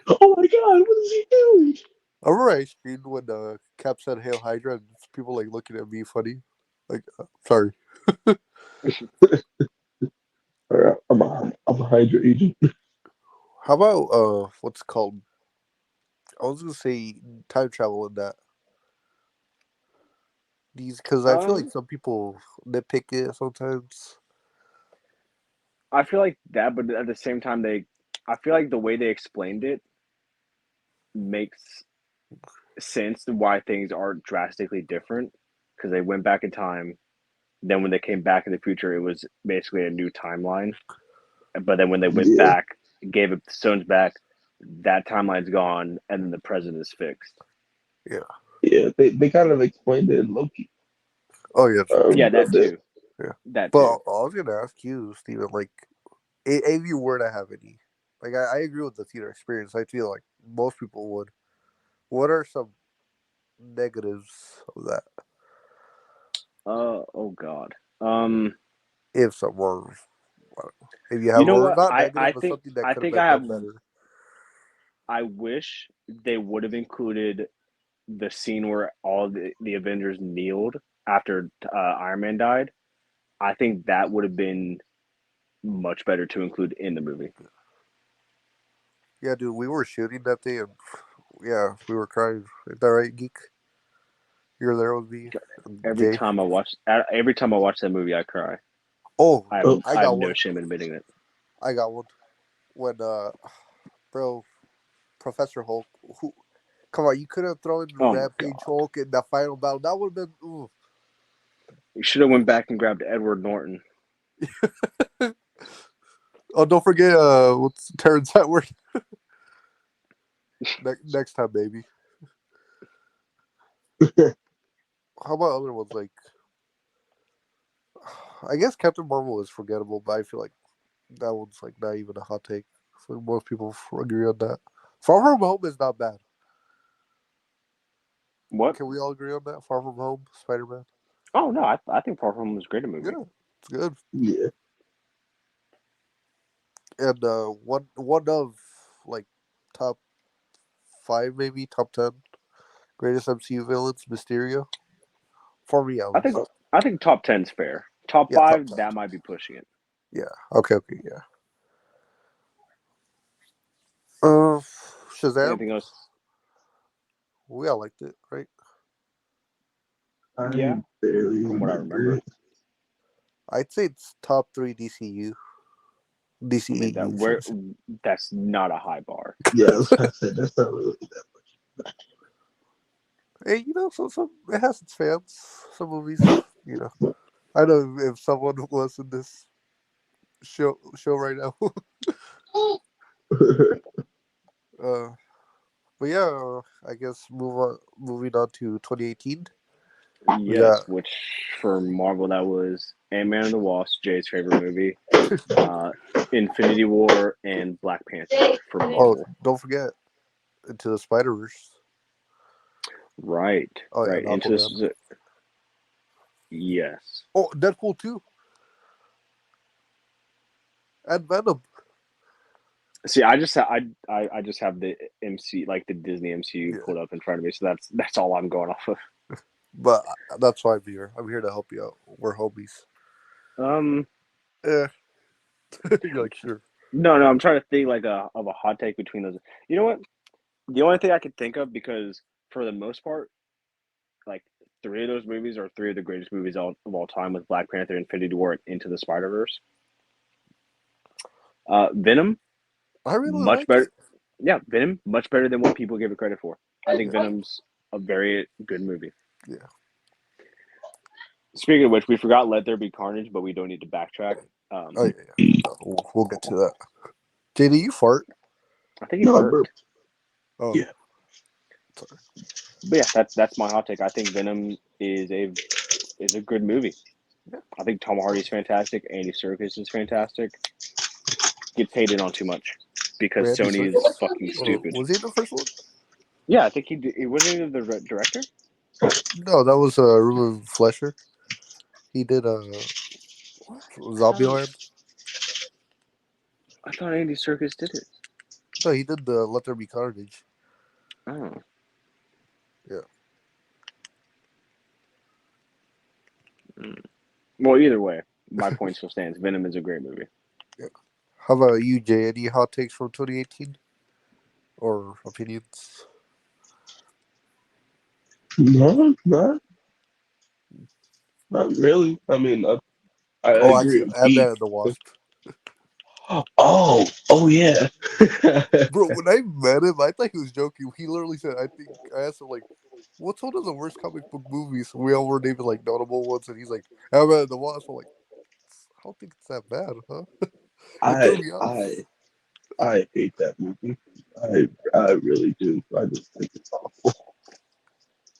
B: oh my god, what is he doing?
A: I remember I screamed when Cap said "Hail Hydra" and people like looking at me funny. Like, sorry.
B: Alright, I'm a Hydra agent.
A: How about what's it called? I was gonna say time travel in that these because I feel like
C: Um,
A: some people nitpick it sometimes.
C: I feel like that, but at the same time, I feel like the way they explained it makes sense to why things are drastically different because they went back in time. Then when they came back in the future, it was basically a new timeline. But then when they went
B: Yeah,
C: back, gave it the stones back, that timeline's gone, and then the present is fixed.
A: Yeah.
B: yeah. They kind of explained it in Loki
A: Oh yeah.
C: Yeah,
B: a
C: that
B: bit.
C: too.
A: Yeah.
C: That
A: But
C: too.
A: I was gonna ask you, Steven, like, if you were to have any, like, I agree with the theater experience. I feel like most people would. What are some negatives of that,
C: Oh God.
A: if some were? If you
C: You
A: have,
C: know
A: or
C: what?
A: not negative, but something that
C: I
A: could have
C: think
A: been
C: I have.
A: done better.
C: I wish they would have included the scene where all the Avengers kneeled after Iron Man died. I think that would have been much better to include in the movie.
A: Yeah, dude, we were shooting that day, and yeah, we were crying. Is that right, geek? You were there with me, and Jay.
C: Every time I watch that movie, I cry.
A: Oh,
B: Oh,
A: I
C: I have
A: got
C: no
A: one.
C: shame in admitting it.
A: I got one. When bro, Professor Hulk. Who? Come on, you could have thrown
C: Oh my
A: Rampage
C: God.
A: Hulk in that final battle. That would have been. Ooh.
C: You should have went back and grabbed Edward Norton.
A: Oh, don't forget what's Terrence Edward. Next time, baby. How about other ones like? I guess Captain Marvel is forgettable, but I feel like that one's like not even a hot take. So most people agree on that. Far From Home is not bad.
C: What?
A: Can we all agree on that? Far From Home, Spider Man.
C: Oh no, I think Far From Home was a great movie.
A: Yeah, it's good.
B: Yeah.
A: And one of like top five, maybe top 10 greatest MCU villains, Mysterio. For me, at
C: I think
A: least.
B: Uh,
C: I think top ten's fair. Top
A: Yeah, top
C: five,
A: 10.
C: that might be pushing it.
A: Yeah. Okay. Okay. Yeah. Uh, Shazam.
C: Anything else?
A: We all liked it, right?
C: Yeah,
B: I barely
C: from what I
B: remember
C: remember.
B: it.
A: I'd say it's top three DCU,
C: I mean that
A: DCEU, should I
C: where
A: say?
C: that's not a high bar.
B: Yeah, as I said, that's not really that.
A: Hey, some it has its fans. Some movies, you know. I know if someone was in this show right now. uh, but yeah, I guess moving on to 2018. We
C: Yes,
A: got
C: which for Marvel that was Ant-Man and the Wasp, Jay's favorite movie, uh, Infinity War, and Black Panther for
A: oh,
C: Marvel.
A: don't forget Into the Spider Verse.
C: Right,
A: Oh yeah,
C: right.
A: and
C: Into
A: Aquaman.
C: this, yes.
A: Oh, Deadpool 2 and Venom.
C: See, I just have the MC like the Disney MCU
A: Yeah,
C: pulled up in front of me, so that's all I'm going off of.
A: but that's why I'm here. I'm here to help you out. We're homies.
C: Um,
A: Yeah, you're like sure.
C: no, I'm trying to think like of a hot take between those. You know what? The only thing I could think of because for the most part, like three of those movies are three of the greatest movies of all time with Black Panther, Infinity War, and Into the Spider Verse. Venom,
A: I really
C: much
A: liked
C: better.
A: it.
C: Yeah, Venom, much better than what people give it credit for. I think
A: Yeah,
C: Venom's a very good movie.
A: yeah.
C: Speaking of which, we forgot Let There Be Carnage, but we don't need to backtrack.
A: Oh yeah, yeah. No, we'll get to that. JD, you fart.
C: I think he
B: No, I
C: burped.
B: burped.
A: Oh,
B: Yeah.
A: sorry.
C: But yeah, that's my hot take. I think Venom is a good movie.
A: Yeah.
C: I think Tom Hardy's fantastic. Andy Serkis is fantastic. Gets hated on too much because
A: Randy
C: Sony is
A: Circus?
C: fucking
A: Or
C: stupid.
A: was he in the first one?
C: Yeah, I think he wasn't even the director.
A: No, that was Ruben Flesher. He did
C: I thought
A: Zombieland.
C: I thought Andy Serkis did it.
A: No, he did the Let There Be Carnage.
C: Oh,
A: Yeah.
C: mm. Well, either way, my point still stands. Venom is a great movie.
A: Yeah. How about you, Jay? Any hot takes from 2018 or opinions?
B: No, not really. I mean, I
A: Oh,
B: agree
A: actually,
B: with
A: Ant
B: Pete.
A: Man and the Wasp.
B: Oh yeah.
A: Bro, when I met him, I thought he was joking. He literally said, I asked him, like, what's one of the worst comic book movies? We all were naming, like, notable ones. And he's like, Ant Man and the Wasp. I'm like, I don't think it's that bad, huh? It threw
B: I
A: me off.
B: I I hate that movie. I really do. I just think it's awful.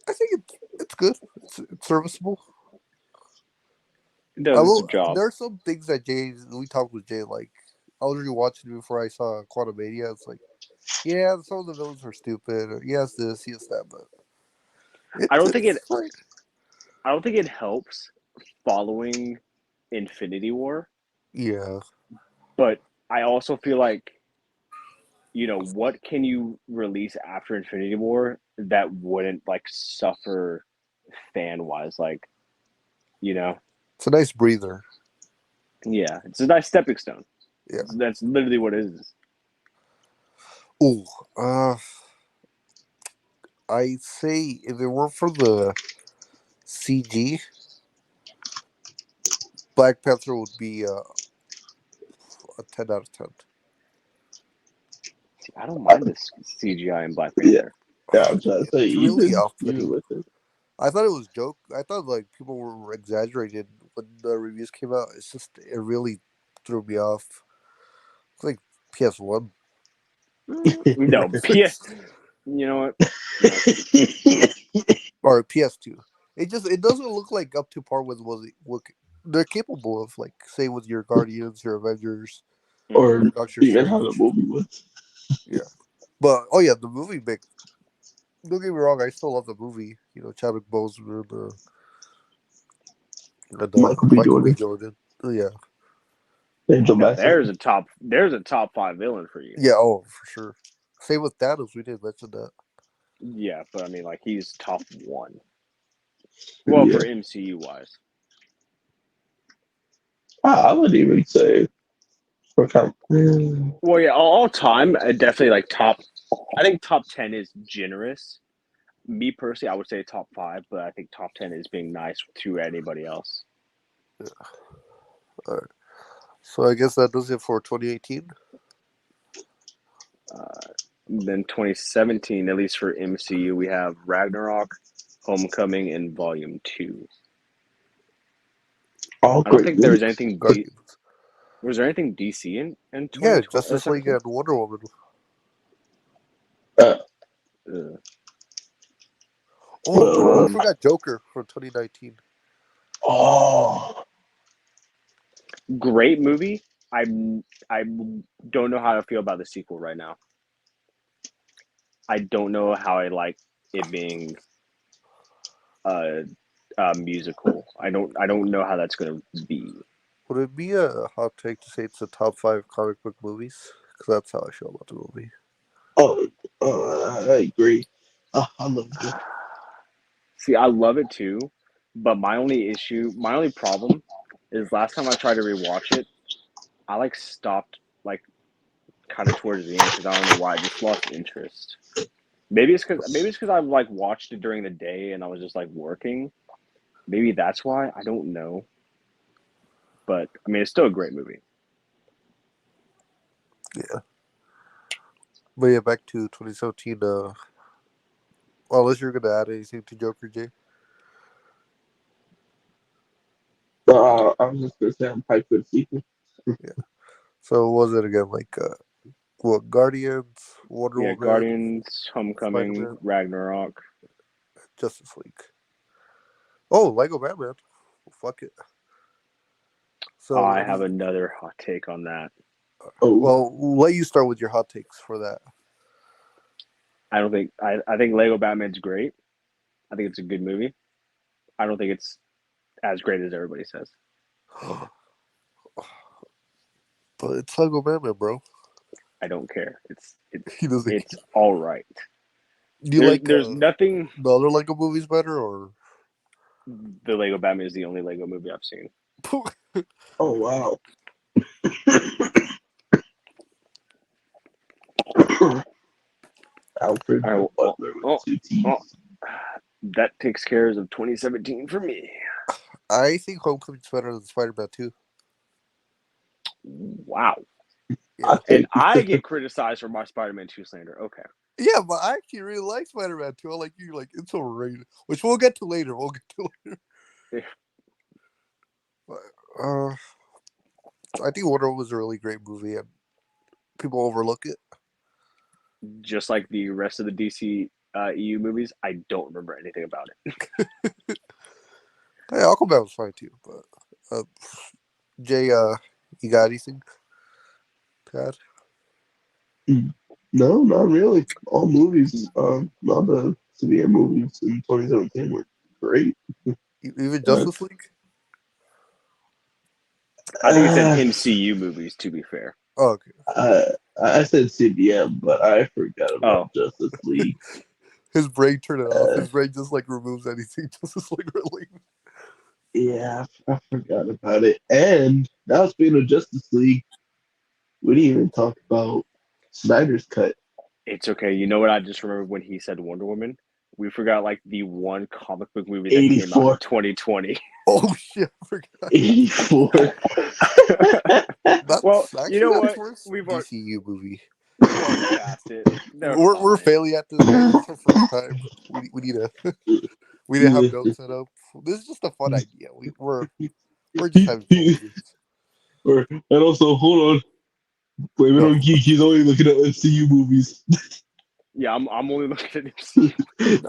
A: I think it's good. It's serviceable.
C: It
A: I
C: does its
A: will.
C: job.
A: There are some things that we talked with Jay. Like I was rewatching it before I saw Quantum Mania. It's like, yeah, some of the villains were stupid. Or, yes, this, yes, that, but
C: I don't think it.
A: it's like,
C: I don't think it helps following Infinity War,
A: yeah,
C: but I also feel like what can you release after Infinity War that wouldn't like suffer fan wise, like you know,
A: it's a nice breather.
C: yeah, it's a nice stepping stone.
A: Yeah.
C: That's literally what it is.
A: Ooh, I say if it weren't for the CG, Black Panther would be a 10 out of 10.
C: I don't
B: I,
C: mind this CGI in Black
B: yeah,
C: Panther.
B: yeah. I'm trying to say
A: It's really
B: even
A: off-putting.
B: with it.
A: I thought it was joke. I thought like people were exaggerated when the reviews came out. It's just it really threw me off. It's like PS1.
C: No, you know what? No.
A: Or PS2. It doesn't look like up to par with what they're capable of. Like say with your Guardians, your Avengers,
C: Mm-hmm.
B: or
A: your Doctor
B: even how the
A: Strange.
B: movie was.
A: Yeah, but oh yeah, the movie big. Don't get me wrong, I still love the movie. Chadwick Boseman and
B: Michael B.
A: Michael B.
B: Jordan,
A: Jordan. Oh, yeah,
B: Angel
C: Now
B: Bassett.
C: there's a top five villain for you.
A: yeah. Oh, for sure. Same with Thanos. We didn't mention that.
C: Yeah, but I mean, like he's top one. Well,
B: Yeah,
C: for MCU wise.
B: I would even say for kind of,
C: Well, yeah, all time, definitely like top. I think top 10 is generous. Me personally, I would say top five, but I think top 10 is being nice to anybody else.
A: Yeah. All right. So I guess that does it for 2018.
C: Then 2017, at least for MCU, we have Ragnarok, Homecoming, and Volume 2.
B: all
C: I don't
B: great
C: think there was
B: movies.
C: anything.
A: Guardians.
C: Was there anything DC in
A: Yeah,
C: 2020 or
A: Justice League
C: 17?
A: and Wonder Woman.
B: Uh,
C: Uh,
A: Oh, bro, we
B: well,
C: um,
A: forgot Joker from 2019.
B: oh,
C: Great movie. I don't know how to feel about the sequel right now. I don't know how I like it being a, a musical. I don't know how that's gonna be.
A: Would it be a hot take to say it's the top five comic book movies? Because that's how I feel about the movie.
B: oh, I agree. I love it.
C: See, I love it too, but my only problem is last time I tried to rewatch it, I like stopped like kind of towards the end because I don't know why I just lost interest. Maybe it's because I like watched it during the day and I was just like working. Maybe that's why. I don't know, but I mean, it's still a great movie.
A: Yeah. But yeah, back to 2017. Well, unless you're going to add anything to Joker, Jay.
B: I was just gonna say I'm hyped for the sequel.
A: Yeah. So what was it again? Like, what, Guardians, Wonder
C: Yeah,
A: Woman,
C: Guardians,
A: Spider
C: Homecoming,
A: Man,
C: Ragnarok.
A: Justice League. Oh, Lego Batman. Well, fuck it. So,
C: I have
A: any.
C: another hot take on that.
B: Oh,
A: Well, we'll let you start with your hot takes for that.
C: I don't think I think Lego Batman's great. I think it's a good movie. I don't think it's as great as everybody says.
A: But it's Lego Batman, bro.
C: I don't care. It's it's
A: He doesn't
C: it's
A: care.
C: all right.
A: Do you
C: There's
A: like
C: there's nothing.
A: the other Lego movies better, or
C: The Lego Batman is the only Lego movie I've seen.
B: oh wow. Alfred
C: All
B: the
C: right. Oh,
B: Butler with
C: oh,
B: two
C: oh.
B: T's.
C: That takes care of 2017 for me.
A: I think Homecoming's better than Spider-Man 2.
C: Wow.
A: Yeah,
B: I
C: And
B: think
C: I get criticized for my Spider-Man 2 slander. Okay.
A: yeah, but I actually really like Spider-Man 2. I like you, like it's overrated, which we'll get to later. We'll get to later. But, I think Wonder Woman was a really great movie, and people overlook it.
C: Just like the rest of the DC EU movies, I don't remember anything about it.
A: Hey, Aquaman was fine too, but Jay, you got anything to add?
B: no, not really. All movies, all the severe movies in 2017 were great.
A: Even
B: Uh,
A: Justice League?
C: I think it said
B: uh,
C: MCU movies, to be fair.
A: Oh, okay.
B: I, I said CBM, but I forgot about
C: Oh,
B: Justice League.
A: His brain turned it off.
B: Uh,
A: His brain just like removes anything Justice League related.
B: yeah, I forgot about it. And now speaking of Justice League, we didn't even talk about Snyder's cut.
C: it's okay. You know what I just remembered when he said Wonder Woman? We forgot like the one comic book movie that came out in
B: 84.
C: 2020.
A: Oh shit, I forgot.
B: 84.
C: Well,
A: That's
C: you
A: actually
C: know
A: the
C: what?
A: first
C: We've already,
A: DCU movie.
C: we've already passed it. They're
A: We're
C: fine.
A: failing at this, Jay. It's our first time. We need to we didn't have notes set up. This is just a fun idea. We're just having fun with this.
B: And also, hold on. Blame it
A: No,
B: on Geek. He's only looking at MCU movies.
C: Yeah, I'm only looking at MCU.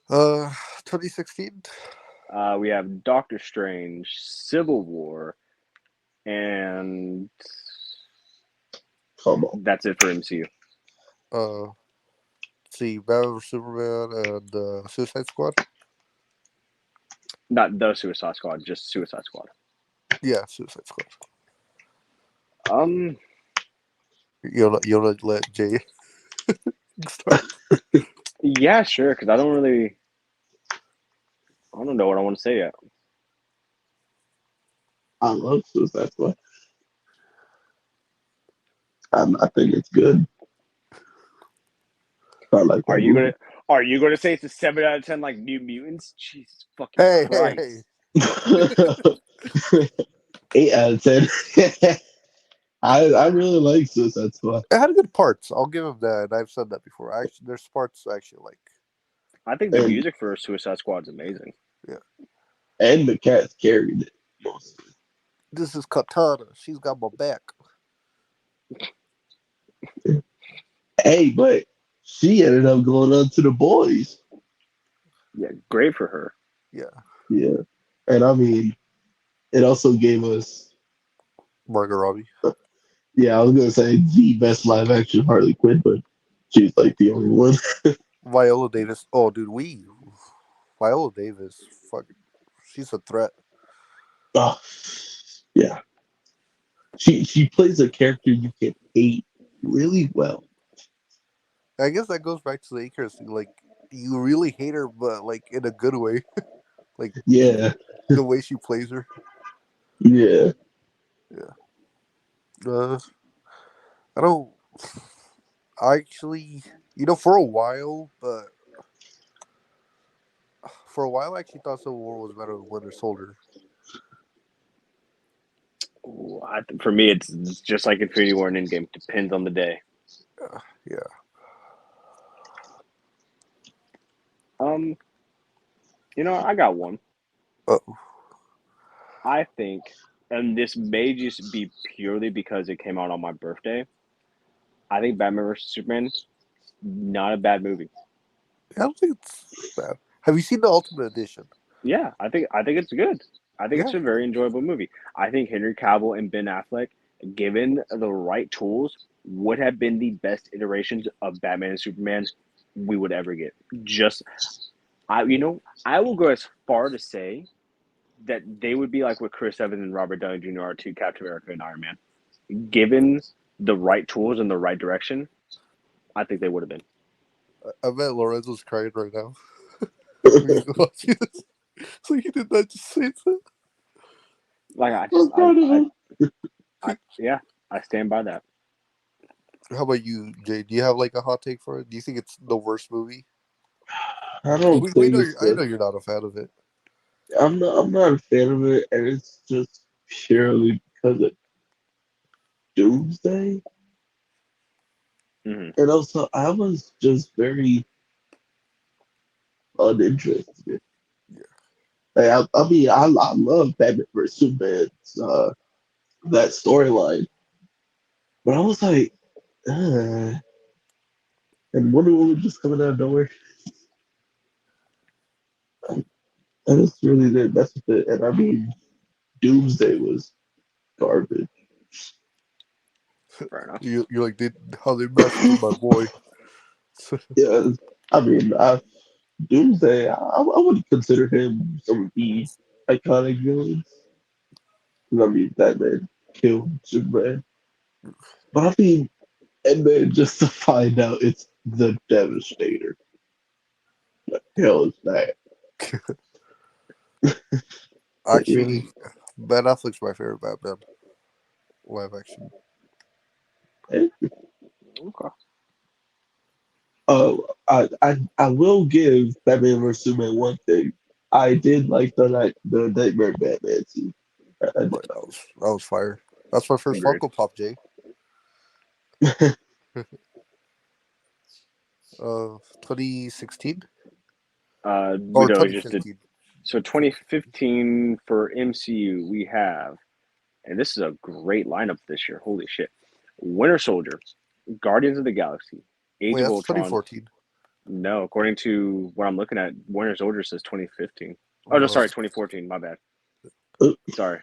A: no. 2016.
C: We have Doctor Strange, Civil War, and
B: Come on.
C: that's it for MCU.
A: Let's see, Batman vs Superman and Suicide Squad.
C: Not the Suicide Squad, just Suicide Squad.
A: Yeah, Suicide Squad.
C: Um,
A: You'll let Jay start.
C: yeah, sure, because I don't know what I want to say yet.
B: I love Suicide Squad. I think it's good. I like
C: Are
B: that
C: you
B: movie.
C: gonna Are you gonna say it's a 7 out of 10 like New Mutants? Jesus fucking
A: Hey, hey, hey!
C: Christ!
B: 8 out of 10. I really like Suicide Squad.
A: It had good parts. I'll give him that. And I've said that before. Actually, there's parts I actually like.
C: I think the
B: And
C: music for Suicide Squad is amazing.
A: Yeah.
B: and the cats carried it mostly.
A: This is Katana. She's got my back.
B: Hey, but she ended up going on to the boys.
C: Yeah, great for her.
A: Yeah,
B: Yeah. And I mean, it also gave us,
A: Margot Robbie.
B: yeah, I was gonna say the best live action Harley Quinn, but she's like the only one.
A: Viola Davis. Oh, dude, Viola Davis. Fucking, she's a threat.
B: Oh, yeah. She plays a character you can hate really well.
A: I guess that goes back to the accuracy. Like, you really hate her, but like in a good way. Like
B: Yeah,
A: the way she plays her.
B: yeah.
A: Yeah. I don't. I actually, for a while, but for a while, I actually thought Civil War was better than Winter Soldier.
C: Ooh, for me, it's just like Infinity War and Endgame. Depends on the day.
A: Yeah.
C: Um, I got one.
A: Oh,
C: I think, and this may just be purely because it came out on my birthday. I think Batman vs Superman, not a bad movie.
A: I don't think it's bad. Have you seen the Ultimate Edition?
C: Yeah, I think it's good. I think
A: Yeah.
C: it's a very enjoyable movie. I think Henry Cavill and Ben Affleck, given the right tools, would have been the best iterations of Batman and Superman we would ever get. Just I will go as far to say that they would be like what Chris Evans and Robert Downey Jr. are to Captain America and Iron Man. Given the right tools and the right direction, I think they would have been.
A: I bet Lorenzo's crying right now. When he's watching this. So he did not just say that.
C: Like
B: I'm proud of him.
C: yeah, I stand by that.
A: How about you, Jay? Do you have like a hot take for it? Do you think it's the worst movie?
B: I don't
A: We
B: think
A: know
B: it's
A: I
B: the.
A: know you're not a fan of it.
B: I'm not a fan of it, and it's just purely because of Doomsday,
C: Hmm.
B: and also I was just very uninterested.
A: Yeah.
B: Like, I mean, I love Batman vs Superman's that storyline, but I was like, and Wonder Woman just coming out of nowhere. I just really didn't mess with it, and I mean, Doomsday was garbage.
C: Fair enough.
A: You're like how they messed with my boy.
B: Yeah, I mean, Doomsday, I wouldn't consider him some of the iconic villains. I mean, Batman killed Superman. But I mean, and then just to find out it's the Devastator. What the hell is that? Like,
A: Actually,
B: really?
A: Ben Affleck's my favorite Batman live action.
B: Eh?
C: Okay.
B: I will give Batman vs Superman one thing. I did like the Nightmare Batman too. I
A: But that was fire. That's my first
C: Agreed.
A: Funko Pop, Jay.
B: did.
A: 2016
C: We
A: or
C: know we just did.
A: 2015.
C: So 2015 for MCU, we have and this is a great lineup this year. Holy shit! Winter Soldier, Guardians of the Galaxy, Age
A: Wait,
C: of
A: that's
C: Ultron.
A: 2014.
C: No, according to what I'm looking at, Winter Soldier says 2015. Oh no,
A: Uh,
C: sorry, 2014. My bad. Sorry.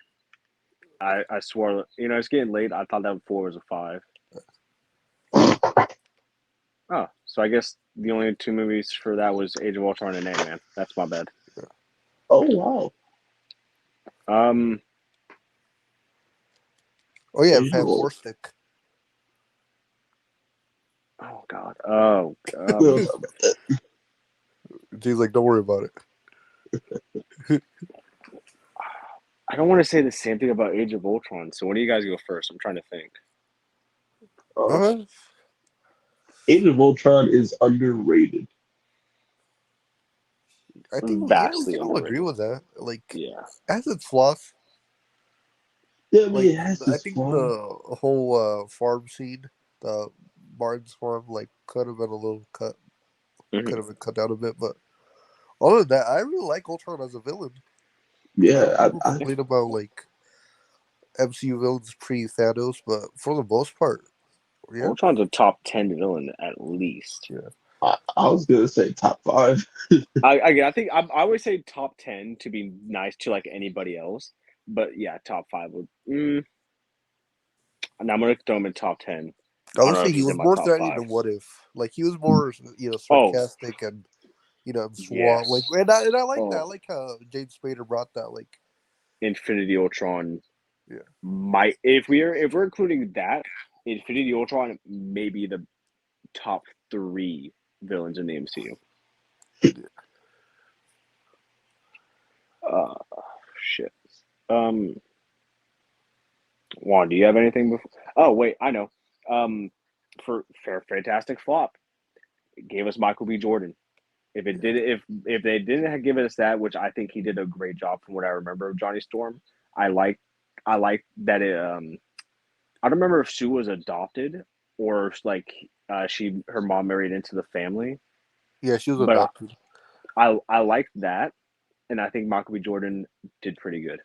C: I swore. It's getting late. I thought that 4 was a 5. Oh, so I guess the only 2 movies for that was Age of Ultron and Ant-Man. That's my bad.
B: Oh wow.
C: Um.
A: oh yeah,
B: Visual.
A: Fantastic.
C: Oh God. Oh.
A: He's like, don't worry about it.
C: I don't want to say the same thing about Age of Ultron. So when do you guys go first? I'm trying to think.
B: uh,
A: uh,
B: Age of Ultron is underrated.
A: I think we
C: Vastly
A: can all agree
C: underrated.
A: with that. Like,
C: Yeah.
A: as its flaws,
B: Yeah, I mean,
A: like
B: it has
A: I
B: its
A: think
B: flaws.
A: the whole farm scene, the Martin's farm, like could have been a little cut,
C: Hmm.
A: could have been cut down a bit. But other than that, I really like Ultron as a villain. I know
B: Yeah,
A: people
B: I
A: complain about like MCU villains pre Thanos, but for the most part, yeah,
C: Ultron's a top 10 villain at least.
A: yeah.
B: I was gonna say top 5.
C: I think I always say top 10 to be nice to like anybody else, but yeah, top 5 would. And I'm gonna throw him in top 10.
A: I
C: I don't
A: would
C: know
A: say
C: if
A: he
C: he's
A: was
C: in my
A: more
C: top
A: threatening
C: 5.
A: than What If. Like he was more,
C: Oh
A: sarcastic and and suave. Like,
C: yes.
A: and I like that. I
C: Oh,
A: like how James Spader brought that. Like,
C: Infinity Ultron
A: yeah,
C: might if we're including that, Infinity Ultron may be the top 3 villains in the MCU. Uh, shit. Um, Juan, do you have anything before? Oh wait, I know. For Fantastic Flop, it gave us Michael B. Jordan. If it
A: yeah,
C: did, if they didn't have given us that, which I think he did a great job from what I remember of Johnny Storm, I like, I like that it. I don't remember if Sue was adopted or like her mom married into the family,
A: yeah. She was
C: but
A: adopted.
C: I liked that, and I think Michael B. Jordan did pretty good.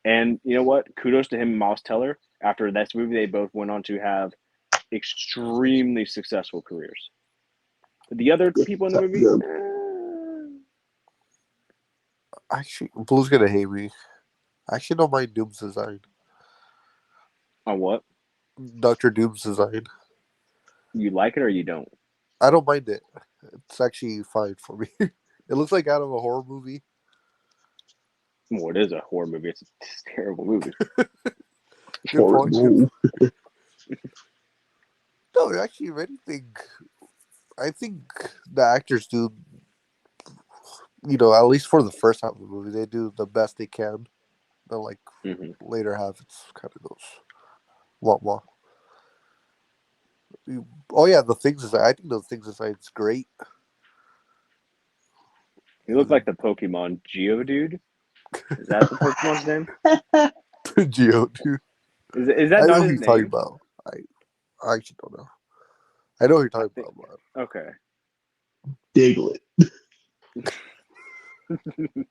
C: And you know what? Kudos to him and Miles Teller. After this movie, they both went on to have extremely successful careers. The other
B: Yeah,
C: people in the movie,
B: yeah.
A: Actually, Blue's gonna hate me. I actually don't mind Doom's design.
C: on what?
A: Doctor Doom's design.
C: You like it or you don't?
A: I don't mind it. It's actually fine for me. It looks like out of a horror movie.
C: Well, it is a horror movie. It's a terrible movie.
A: Good point. Good.
B: Horrible.
A: No, actually, if anything, I think the actors do. At least for the first half of the movie, they do the best they can. The like
C: Hmm.
A: later half, it's kind of goes wah wah. Oh yeah, the things is. I think the things is great.
C: He looked like the Pokemon Geodude. Is that the Pokemon's name?
A: Geo, dude.
C: Is that
A: I
C: not
A: know who
C: his
A: you're talking
C: name?
A: about. I actually don't know. I know who you're
C: I
A: talking
C: think.
A: about, man.
C: Okay.
B: Diglett.
C: Do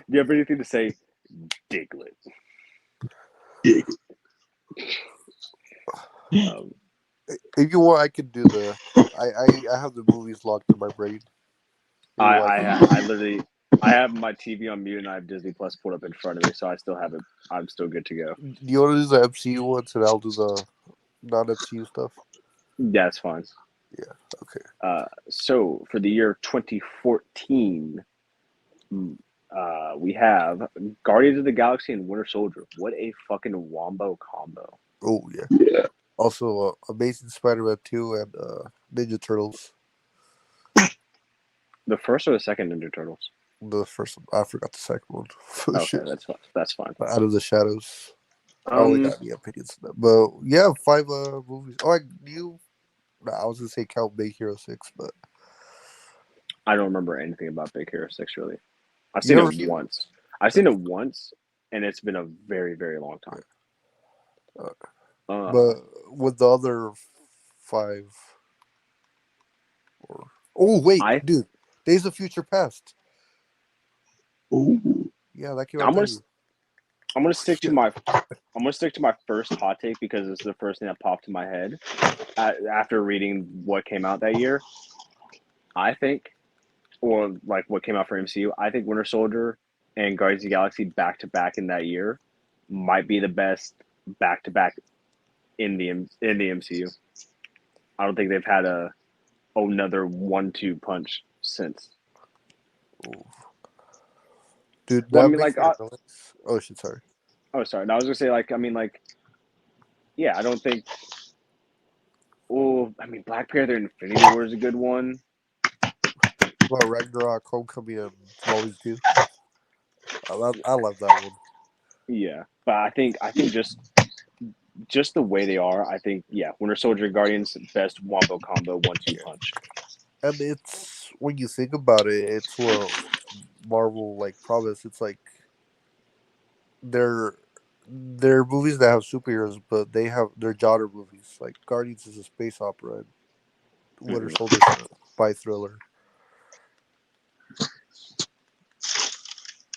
C: you have anything to say, Diglett?
B: Diglett.
C: Um,
A: If you want, I could do the. I have the movies locked in my brain. If you
C: I
A: want, I
C: I
A: can.
C: I literally I have my TV on mute and I have Disney Plus pulled up in front of me, so I still have it. I'm still good to go.
A: Do you want to do the MCU ones, and I'll do the non-MCU stuff?
C: Yeah, it's fine.
A: Yeah. Okay.
C: So for the year 2014, we have Guardians of the Galaxy and Winter Soldier. What a fucking wombo combo!
A: Oh yeah.
B: Yeah.
A: Also, Amazing Spider-Man 2 and Ninja Turtles.
C: The first or the second Ninja Turtles?
A: The first one. I forgot the second one. For
C: Okay,
A: shit.
C: that's fine. That's fine.
A: Out of the Shadows. I don't really
C: Um,
A: got any opinions on that. But yeah, 5 movies. Oh, I knew. Nah, I was gonna say count Big Hero 6, but
C: I don't remember anything about Big Hero 6 really. I've
A: you
C: seen it
A: never seen it.
C: once. I've seen it once, and it's been a very, very long time.
A: Uh,
C: Uh,
A: but with the other 5, or wait,
C: I
A: dude, Days of Future Past.
B: Ooh.
A: Yeah, that came out
C: I'm
A: that
C: gonna
A: year.
C: I'm gonna stick to
A: Shit.
C: my I'm gonna stick to my first hot take because it's the first thing that popped in my head after reading what came out that year. I think, or like what came out for MCU, I think Winter Soldier and Guardians of the Galaxy back to back in that year might be the best back to back in the MCU. I don't think they've had another 1-2 punch since.
A: Ooh. Dude,
C: Well, I
A: that
C: mean,
A: makes
C: like,
A: me realize. Oh shit, sorry.
C: oh, sorry, no, I was gonna say, like, I mean, like, yeah, I don't think. Oh, I mean, Black Panther Infinity War is a good one.
A: Well, Ragnarok, Homecoming, and Volume 2. I love that one.
C: Yeah, but I think just the way they are, I think yeah, Winter Soldier and Guardians best wombo combo 1-2
A: Yeah.
C: punch.
A: And it's when you think about it, it's what Marvel like promise. It's like they're they're movies that have superheroes, but they have their genre movies. Like Guardians is a space opera, and Winter
C: Mm-hmm.
A: Soldier's a spy thriller.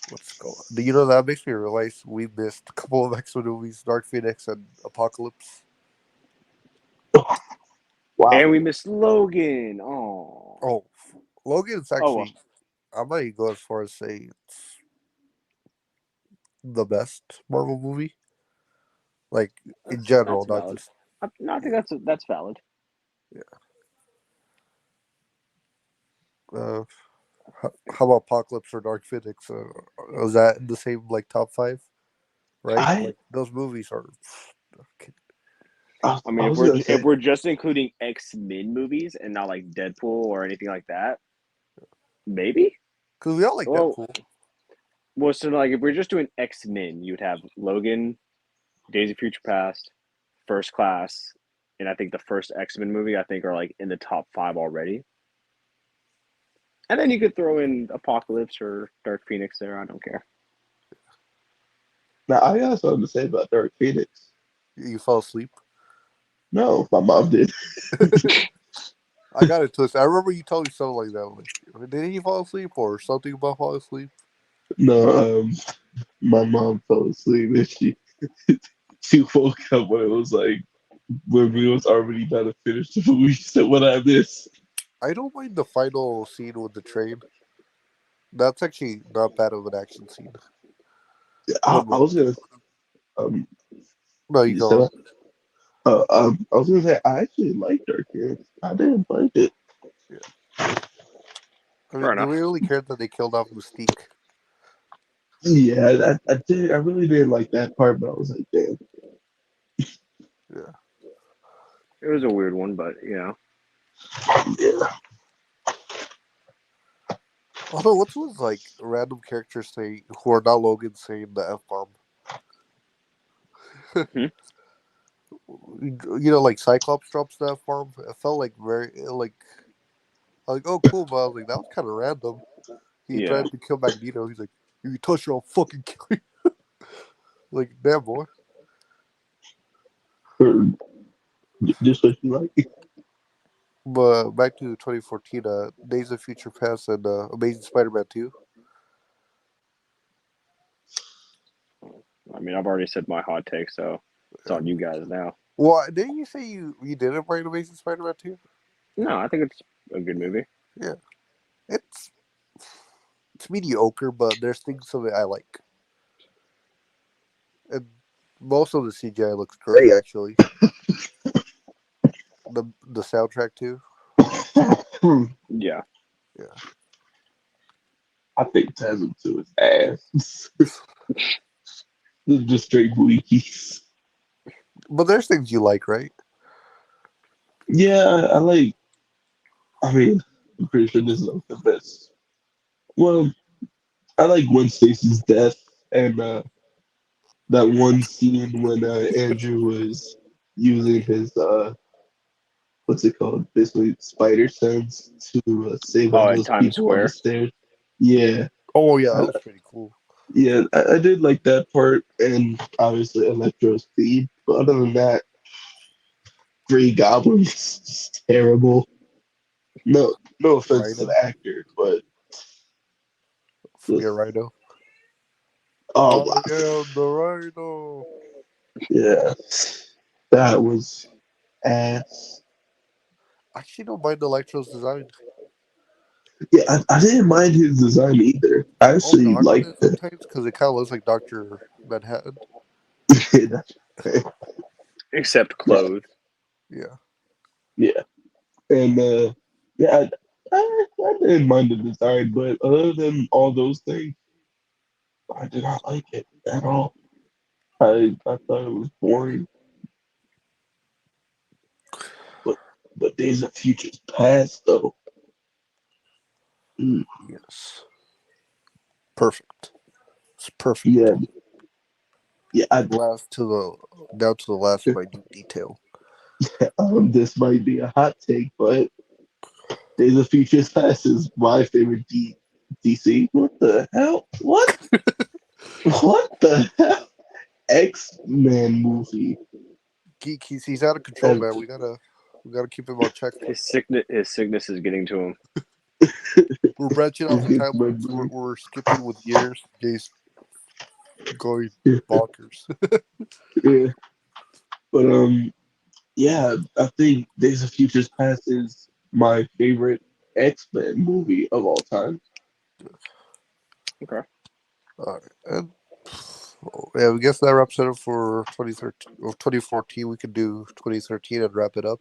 A: What's going? Do you know that makes me realize we missed a couple of X Men movies: Dark Phoenix and Apocalypse.
B: Wow.
C: And we missed Logan. Oh,
A: Oh, Logan's
C: oh well,
A: actually. I might go as far as say it's the best Marvel movie, like in
C: that's
A: general, not
C: valid.
A: just
C: No, I think
A: yeah,
C: that's valid.
A: yeah. How about Apocalypse or Dark Phoenix? Is that in the same like top five? Right,
B: I
A: like those movies are.
C: I
B: I
C: mean,
B: was gonna
C: if
B: say
C: we're just including X-Men movies and not like Deadpool or anything like that, maybe.
A: Because we all like
C: Well,
A: Deadpool.
C: so like if we're just doing X-Men, you'd have Logan, Days of Future Past, First Class, and I think the first X-Men movie I think are like in the top 5 already. And then you could throw in Apocalypse or Dark Phoenix there. I don't care.
B: now I got something to say about Dark Phoenix.
A: You fell asleep.
B: No, my mom did.
A: I got it twisted. I remember you told me something like that. Like, did he fall asleep or something about falling asleep?
B: No, my mom fell asleep and she woke up when it was like when we was already about to finish the movie. She said, "What I miss?"
A: I don't mind the final scene with the train. That's actually not bad of an action scene.
B: I,
A: When
B: I was gonna um
A: no, you
B: you
A: go
B: said
A: on.
B: what? I was gonna say I actually liked Dark Phoenix. I didn't like it.
A: Yeah, I
C: Fair
A: mean, do we
C: enough.
A: really care that they killed off Mystique?
B: Yeah, I did. I really didn't like that part, but I was like, damn.
A: Yeah.
C: It was a weird one, but you know.
B: Yeah.
A: Although, what's with like random characters saying who are not Logan saying the f bomb?
C: Hmm?
A: You know, like Cyclops drops the f bomb. It felt like very like oh cool, but I was like that was kind of random. He
C: Yeah.
A: tried to kill Magneto. He's like, if you touch her, I'll fucking kill you. Like damn boy.
B: Or just what you like.
A: But back to 2014, Days of Future Past and Amazing Spider-Man 2.
C: I mean, I've already said my hot take, so it's
A: Yeah.
C: on you guys now.
A: Well, didn't you say you didn't write Amazing Spider-Man 2?
C: No, I think it's a good movie.
A: Yeah, it's it's mediocre, but there's things of it I like, and most of the CGI looks great actually. The soundtrack too.
C: Yeah.
A: Yeah,
B: I think Tasm 2 is ass. Just straight bleakies.
A: but there's things you like, right?
B: Yeah, I like. I mean, I'm pretty sure this is like the best. Well, I like Gwen Stacy's death and that one scene when Andrew was using his what's it called? Basically, spider sense to save all
C: Oh, at
B: those
C: Times
B: people on the
C: Square.
B: stairs. Yeah,
A: Oh yeah, that
B: uh,
A: was pretty cool.
B: yeah, I did like that part, and obviously Electro's theme. But other than that, Green Goblin is just terrible. No offense to
A: Rhino,
B: the actor, but
A: yeah,
B: just
A: Rhino.
B: Oh,
A: I am the Rhino.
B: yeah, that was ass.
A: I actually don't mind Electro's design.
B: Yeah, I didn't mind his design either. I
A: I'll be
B: actually
A: hard on
B: liked
A: it
B: it.
A: sometimes because it kind of looks like Doctor Manhattan.
C: Except
B: yeah,
C: clothes.
A: Yeah,
B: yeah, and yeah, I didn't mind the design, but other than all those things, I did not like it at all. I thought it was boring. But Days of Future's Past though, mm,
A: yes, perfect. It's perfect.
B: yeah, yeah.
A: Last to the down to the last minute detail.
B: This might be a hot take, but Days of Future's Past is my favorite DC. What the hell? What? What the hell? X-Men movie.
A: Geek, he's out of control,
B: And
A: man. We gotta keep him on check.
C: His sickness is getting to him.
A: We're branching off the timelines. We're,
B: movie.
A: we're skipping with years. Jay's going bonkers.
B: Yeah. But yeah, I think Days of Future's Past is my favorite X-Men movie of all time.
C: Okay,
A: All right, and yeah, we guess that wraps it up for 2013 or 2014. We could do 2013 and wrap it up,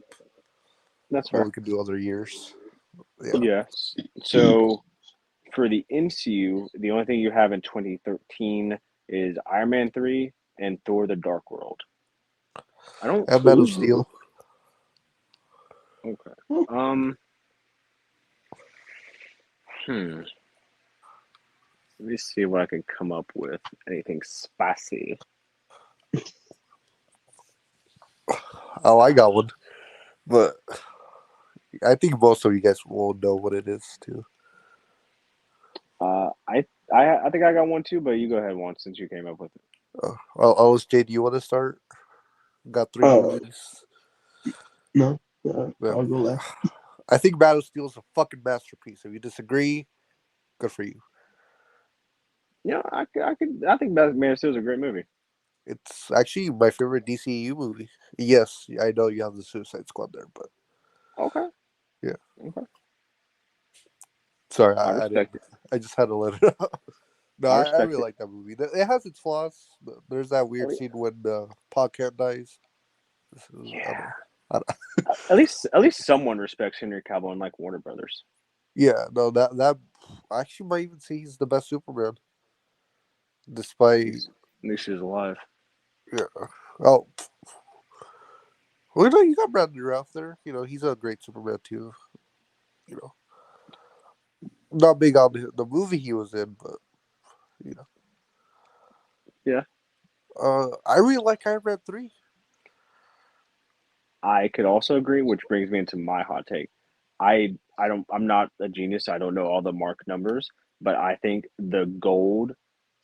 C: that's
A: or
C: fair.
A: we could do other years. Yeah,
C: Yes. So for the MCU, the only thing you have in 2013 is Iron Man 3 and Thor: The Dark World. I don't.
A: and Man of
B: Ooh.
A: Steel.
C: Okay. Um. Hmm. Let me see what I can come up with. Anything spicy?
A: Oh, I got one, but I think most of you guys will know what it is too.
C: I think I got one too, but you go ahead once since you came up with it.
A: Oh, Jay, do you want to start? Got three
B: Uh,
A: movies.
B: no,
A: Well,
B: I'll go last.
A: I think Man of Steel is a fucking masterpiece. If you disagree, good for you.
C: Yeah, I think that Man of Steel is a great movie.
A: It's actually my favorite DCU movie. Yes, I know you have the Suicide Squad there, but
C: Okay.
A: yeah.
C: Okay.
A: Sorry,
C: I
A: I didn't.
C: respect it.
A: I just had to let it out. No,
C: I
A: I
C: respect
A: really
C: it.
A: like that movie. It has its flaws. There's that
C: At
A: weird
C: least,
A: scene when Podcast dies. I
C: yeah.
A: don't, I don't,
C: At least someone respects Henry Cavill and like Warner Brothers.
A: yeah, no, that I actually might even say he's the best Superman, despite
C: At least he's alive.
A: yeah. Oh, well, you got Brandon Routh there. He's a great Superman too. You know, not big on the movie he was in, but you know,
C: Yeah.
A: I really like Iron Man 3.
C: I could also agree, which brings me into my hot take. I'm not a genius. I don't know all the mark numbers, but I think the gold,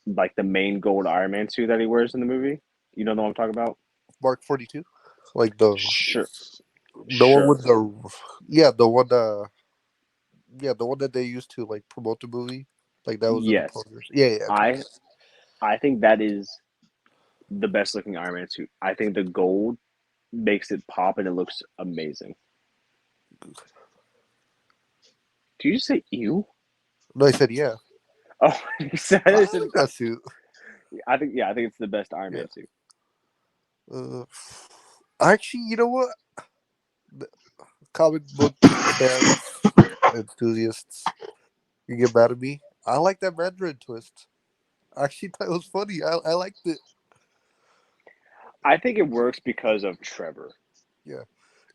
C: like the main gold Iron Man suit that he wears in the movie, you know what I'm talking about?
A: Mark 42, like
C: Sure,
A: the one
C: sure.
A: with the yeah the one yeah the one that they used to like promote the movie, like that was in the
C: Yes.
A: posters. Yeah, yeah, okay.
C: I I think that is the best looking Iron Man suit. I think the gold makes it pop and it looks amazing. Do you just say ew?
A: No, I said yeah.
C: Oh, you said
A: I
C: I said
A: like that suit.
C: I think it's the best Iron
A: Yeah.
C: Man suit.
A: Uh, actually, you know what? The comic book fans, enthusiasts, you get mad at me. I like that Mandarin twist. I actually thought it was funny. I liked it.
C: I think it works because of Trevor.
A: Yeah.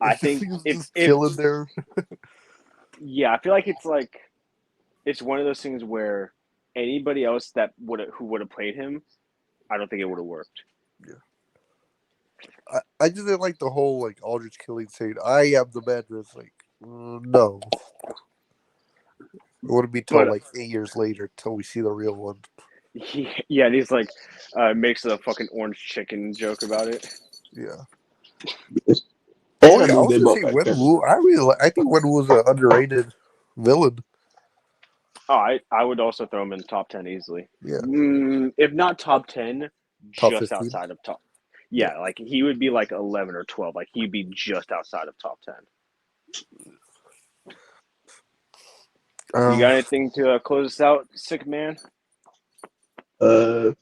C: I
A: It's just
C: think
A: he was
C: if
A: just
C: if
A: chilling there.
C: yeah, I feel like it's one of those things where anybody else that would who would have played him, I don't think it would have worked.
A: Yeah. I just didn't like the whole like Aldrich killing saying I am the Mandarin. It's like no, it wouldn't be till
C: But
A: like 8 years later till we see the real one.
C: yeah, and he's like makes a fucking orange chicken joke about it.
A: Yeah.
B: And
A: Oh
B: I
A: yeah, I
B: mean,
A: was
B: they
A: gonna
B: brought
A: say
B: back Kevin.
A: Wenwu. I think Wenwu was an underrated villain.
C: Oh, I would also throw him in top 10 easily.
A: Yeah,
C: If not top 10,
A: top
C: just
A: 15.
C: outside of top.
A: Yeah.
C: Yeah, like he would be like 11 or 12. Like he'd be just outside of top 10. You
A: Um.
C: got anything to close us out, sick man?
B: Uh,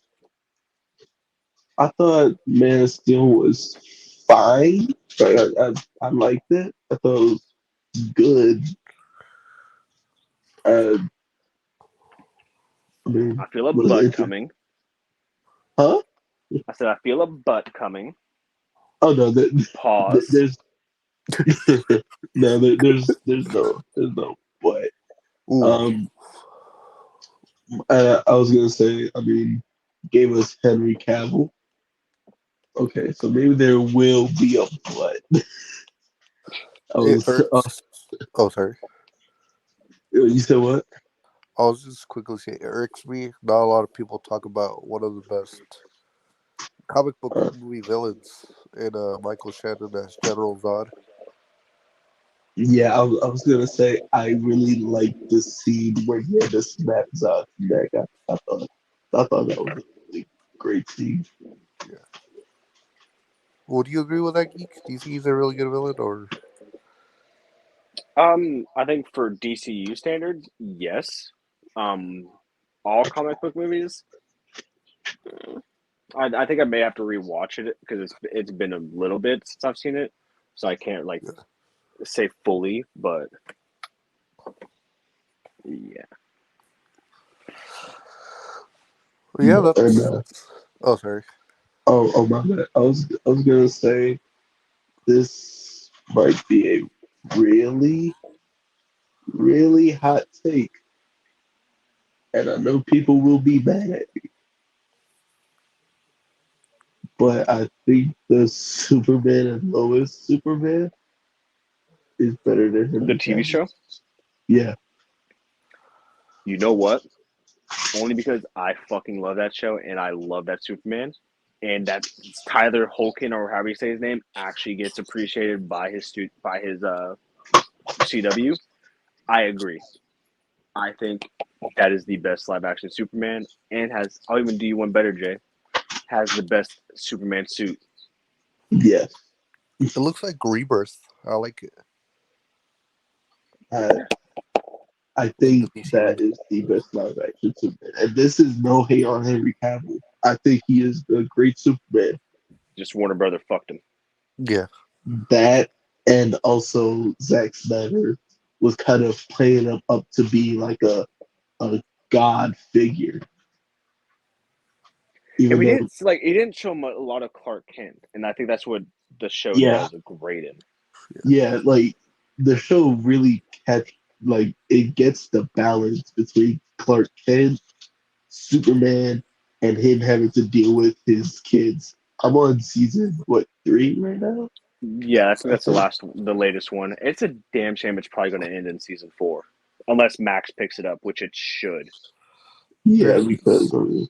B: I thought Man of Steel was fine. Like, I liked it. I thought it was good. Uh, I mean,
C: I feel a
B: was
C: butt
B: it?
C: coming.
B: Huh?
C: I said I feel a butt coming.
B: Oh no,
C: Pause.
B: there's no, there's no what.
A: Ooh.
B: Um, I was gonna say, I mean, gave us Henry Cavill. Okay, so maybe there will be a but. I
A: It
B: was,
A: irks. Oh, sorry.
B: you said what?
A: I was just quickly saying it irks me. Not a lot of people talk about one of the best comic book
B: Uh,
A: movie villains in Michael Shannon as General Zod.
B: yeah, I was gonna say I really like the scene where he had to snap Zod's neck. I thought that was a really great scene.
A: Yeah. Would you agree with that, Geek? Do you think he's a really good villain, or
C: I think for DCU standards, yes. Um, all comic book movies. I think I may have to rewatch it because it's been a little bit since I've seen it, so I can't like
A: yeah,
C: say fully, but yeah.
A: yeah,
B: And
A: that's. Oh, sorry.
B: oh my bad. I was gonna say this might be a really really hot take, and I know people will be mad at me, but I think the Superman and Lois Superman is better than
C: The
B: Henry
C: TV
B: Cavill.
C: show,
B: Yeah,
C: you know what? Only because I fucking love that show and I love that Superman, and that Tyler Holkin or however you say his name actually gets appreciated by his CW. I agree. I think that is the best live action Superman and has. I'll even do you one better, Jay. Has the best Superman suit.
B: yes.
A: It looks like Rebirth. I like it.
B: I I
A: The
B: think
A: DC one.
B: that is the best live action Superman. And this is no hate on Henry Cavill. I think he is a great Superman.
C: Just Warner Brother fucked him.
A: Yeah.
B: That and also Zack Snyder was kind of playing him up to be like a god figure,
C: And
B: even
C: we
B: though
C: didn't like he didn't show him a lot of Clark Kent, and I think that's what the show
B: yeah
C: does great in.
B: yeah like the show really catch like it gets the balance between Clark Kent, Superman, and him having to deal with his kids. I'm on season what 3 right now,
C: Yeah, I think
B: I
C: that's
B: think.
C: the latest one. It's a damn shame it's probably going to end in season 4, unless Max picks it up, which it should.
B: Yeah,
A: There's
B: because
A: this.
B: I mean,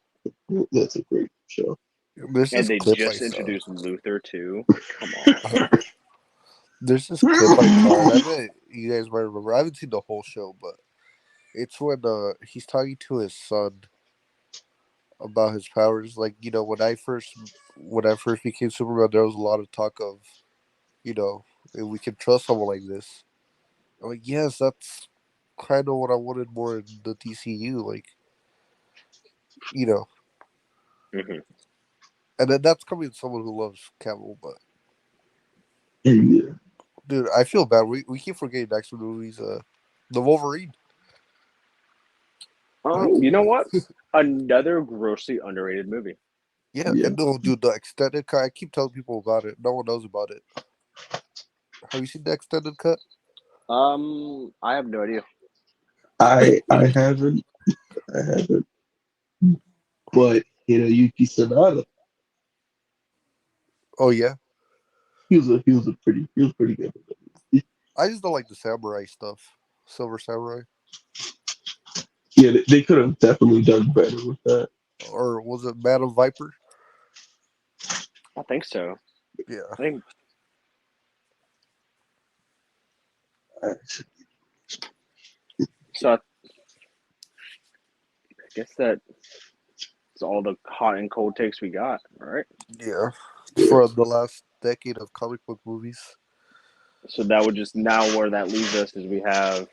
B: that's a great show.
A: There's
C: And
A: this
C: they
A: clip I
C: just
A: saw.
C: introduced Luther too. Come on.
A: There's this clip I saw, and I bet you guys might remember. I haven't seen the whole show, but it's when he's talking to his son about his powers. Like, when I first became Superman, there was a lot of talk of, if we can trust someone like this. I'm like, yes, that's kind of what I wanted more in the DCU. Like, you know,
C: Hmm.
A: and then that's coming from someone who loves Cavill. But
B: Yeah,
A: dude, I feel bad. We keep forgetting next movies. The Wolverine.
C: You know what? Another grossly underrated movie.
A: Yeah,
B: yeah.
A: and no, dude, the extended cut. I keep telling people about it. No one knows about it. Have you seen the extended cut?
C: I have no idea.
B: I haven't I haven't, but Hiroyuki Sanada,
A: Oh yeah,
B: he was pretty good.
A: I just don't like the samurai stuff. Silver Samurai,
B: Yeah, they could have definitely done better with that.
A: or was it Madam Viper?
C: I think so.
A: Yeah,
C: I think
B: Actually,
C: so. guess that's all the hot and cold takes we got. All right.
A: Yeah,
B: Yeah,
A: for the last decade of comic book movies.
C: So that would just now where that leaves us is we have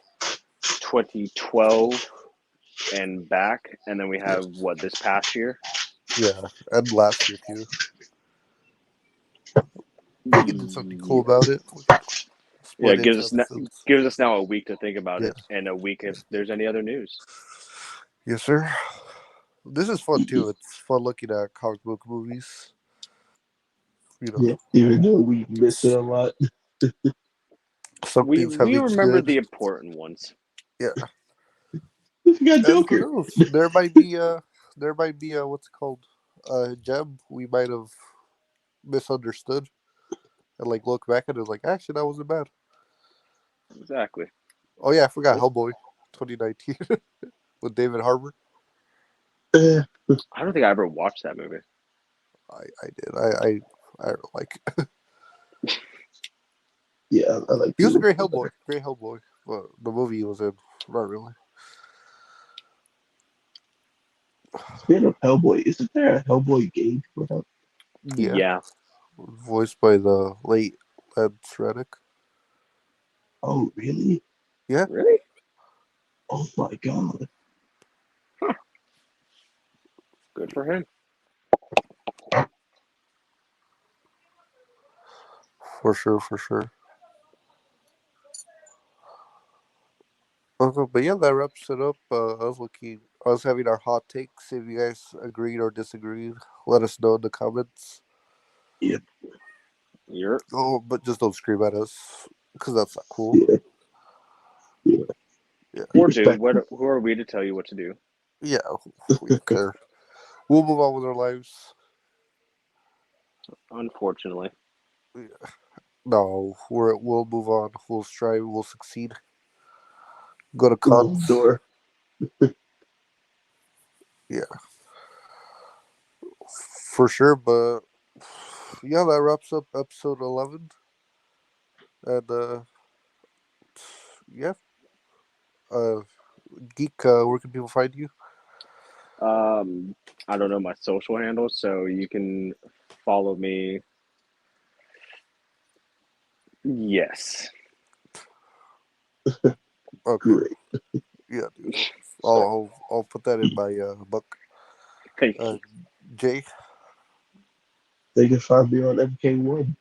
C: 2012 and back, and then we
A: Yeah,
C: have what this past year.
A: yeah, and last year too. We could do something cool
C: Yeah,
A: about it. We could
C: yeah.
A: split into episodes.
C: Gives us now a week to think about
A: Yeah,
C: it, and a week if there's any other news.
A: yes, sir. This is fun too. It's fun looking at comic book movies. You know,
B: yeah. Even though we miss it a lot,
A: some things have
C: We
A: aged
C: remember
A: good.
C: the important ones.
A: Yeah,
B: we got
A: and who
B: Joker.
A: knows? There might be a what's it called? A gem we might have misunderstood and like look back at it like actually that wasn't bad.
C: Exactly.
A: Oh yeah, I forgot Hellboy, 2019 with David Harbour.
B: Uh,
C: I don't think I ever watched that movie.
A: I did. I don't like.
B: yeah, I like
A: He was a
B: the
A: great
B: original
A: Hellboy,
B: better.
A: great Hellboy, but the movie he was in, not really.
B: Speaking of Hellboy, isn't there a Hellboy game coming out?
A: Yeah,
C: Yeah.
A: voiced by the late Lance Reddick.
B: Oh, really?
A: Yeah,
C: Really?
B: Oh my god.
C: Good for him.
A: for sure, for sure. But yeah, that wraps it up. I was having our hot takes. If you guys agreed or disagreed, let us know in the comments.
B: Yeah,
C: You're
A: Oh, but just don't scream at us, because that's not cool.
B: yeah, yeah.
A: Yeah,
B: Be
C: or do what?
B: respectful.
C: Who are we to tell you what to do?
A: yeah, we don't care. We'll move on with our lives.
C: Unfortunately.
A: Yeah. No, we'll move on. We'll strive. We'll succeed. Go to
B: Closed
A: cons.
B: door.
A: Yeah, for sure. But yeah, that wraps up episode 11. And yeah, uh, geek. Where can people find you?
C: Um, I don't know my social handles, so you can follow me. Yes.
A: Okay.
B: Great.
A: Yeah, dude.
C: So
A: I'll put that in my book.
C: thank
A: Uh,
C: you.
A: Jay,
B: They can find me on MK1.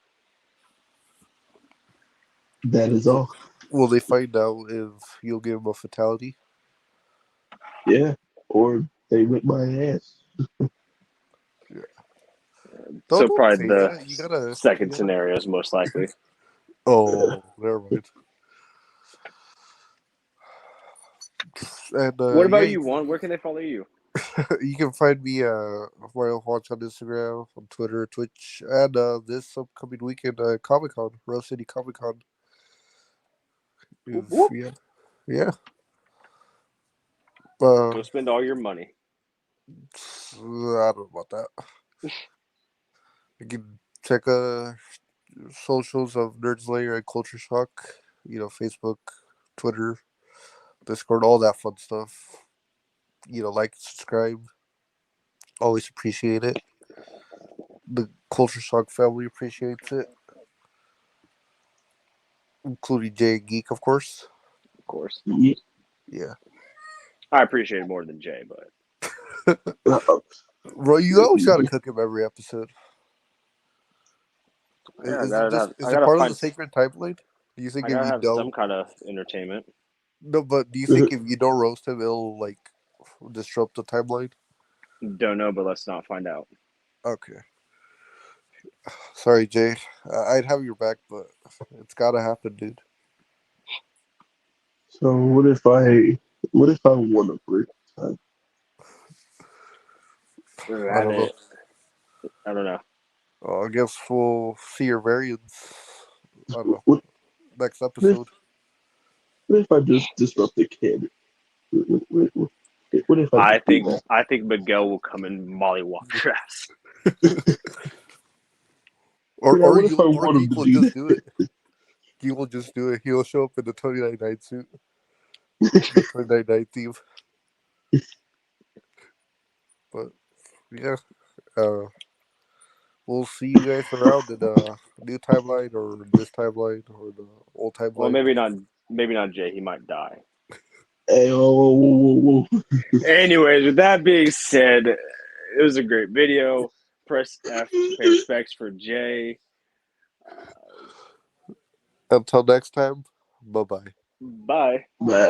B: That is
A: will,
B: all.
A: will they find out if you'll give him a fatality?
B: Yeah. Or they whip my ass.
A: Yeah.
C: So
A: Don't
C: probably
A: say
C: the
A: that. You
C: second
A: gotta.
C: scenario is most likely.
A: Oh, never mind. And
C: What
A: yeah,
C: about you, Juan? Where can they follow you?
A: you can find me Mario Watch on Instagram, on Twitter, Twitch, and this upcoming weekend Comic Con, Rose City Comic Con.
C: Whoop,
A: If
C: whoop.
A: yeah, yeah. Uh,
C: Go spend all your money.
A: I don't know about that. You can check socials of Nerds Lair and Culture Shock. You know, Facebook, Twitter, Discord, all that fun stuff. You know, like, subscribe. Always appreciate it. The Culture Shock family appreciates it, including Jay and Geek, of course.
C: Of course.
B: Yeah.
A: Yeah.
C: I appreciate it more than Jay, but
B: Uh,
A: Bro, you always gotta cook him every episode. Is it just
C: I
A: is it
C: gotta
A: part of the
C: find.
A: sacred timeline? Do you
C: I
A: think if
C: gotta
A: you
C: have some
A: don't
C: kind of entertainment.
A: no, but do you think if you don't roast him, it'll like disrupt the timeline?
C: Don't know, but let's not find out.
A: Okay, sorry, Jay. I'd have your back, but it's gotta happen, dude.
B: so what if I won a brick time?
A: I don't know.
C: I don't know.
A: I guess we'll see your variants. I don't know.
B: What
A: Next
B: what if
A: episode.
B: what if I just disrupt the kid? What if I just do that?
C: I think Miguel will come and mollywop your ass.
A: or
B: But I,
A: or
B: what if I
A: you or
B: want him
A: Geek
B: to
A: will
B: do
A: just
B: that?
A: do it. Geek will just do it. He'll show up in the 29 night suit. The 29 night theme. But yeah, uh, we'll see you guys around in new timeline or this timeline or the old
C: Well,
A: timeline.
C: maybe not Jay. He might die.
B: Hey, whoa, whoa, whoa, whoa.
C: Anyways, with that being said, it was a great video. Press F to pay respects for Jay.
A: Until next time, bye bye.
C: Bye.
B: Bye.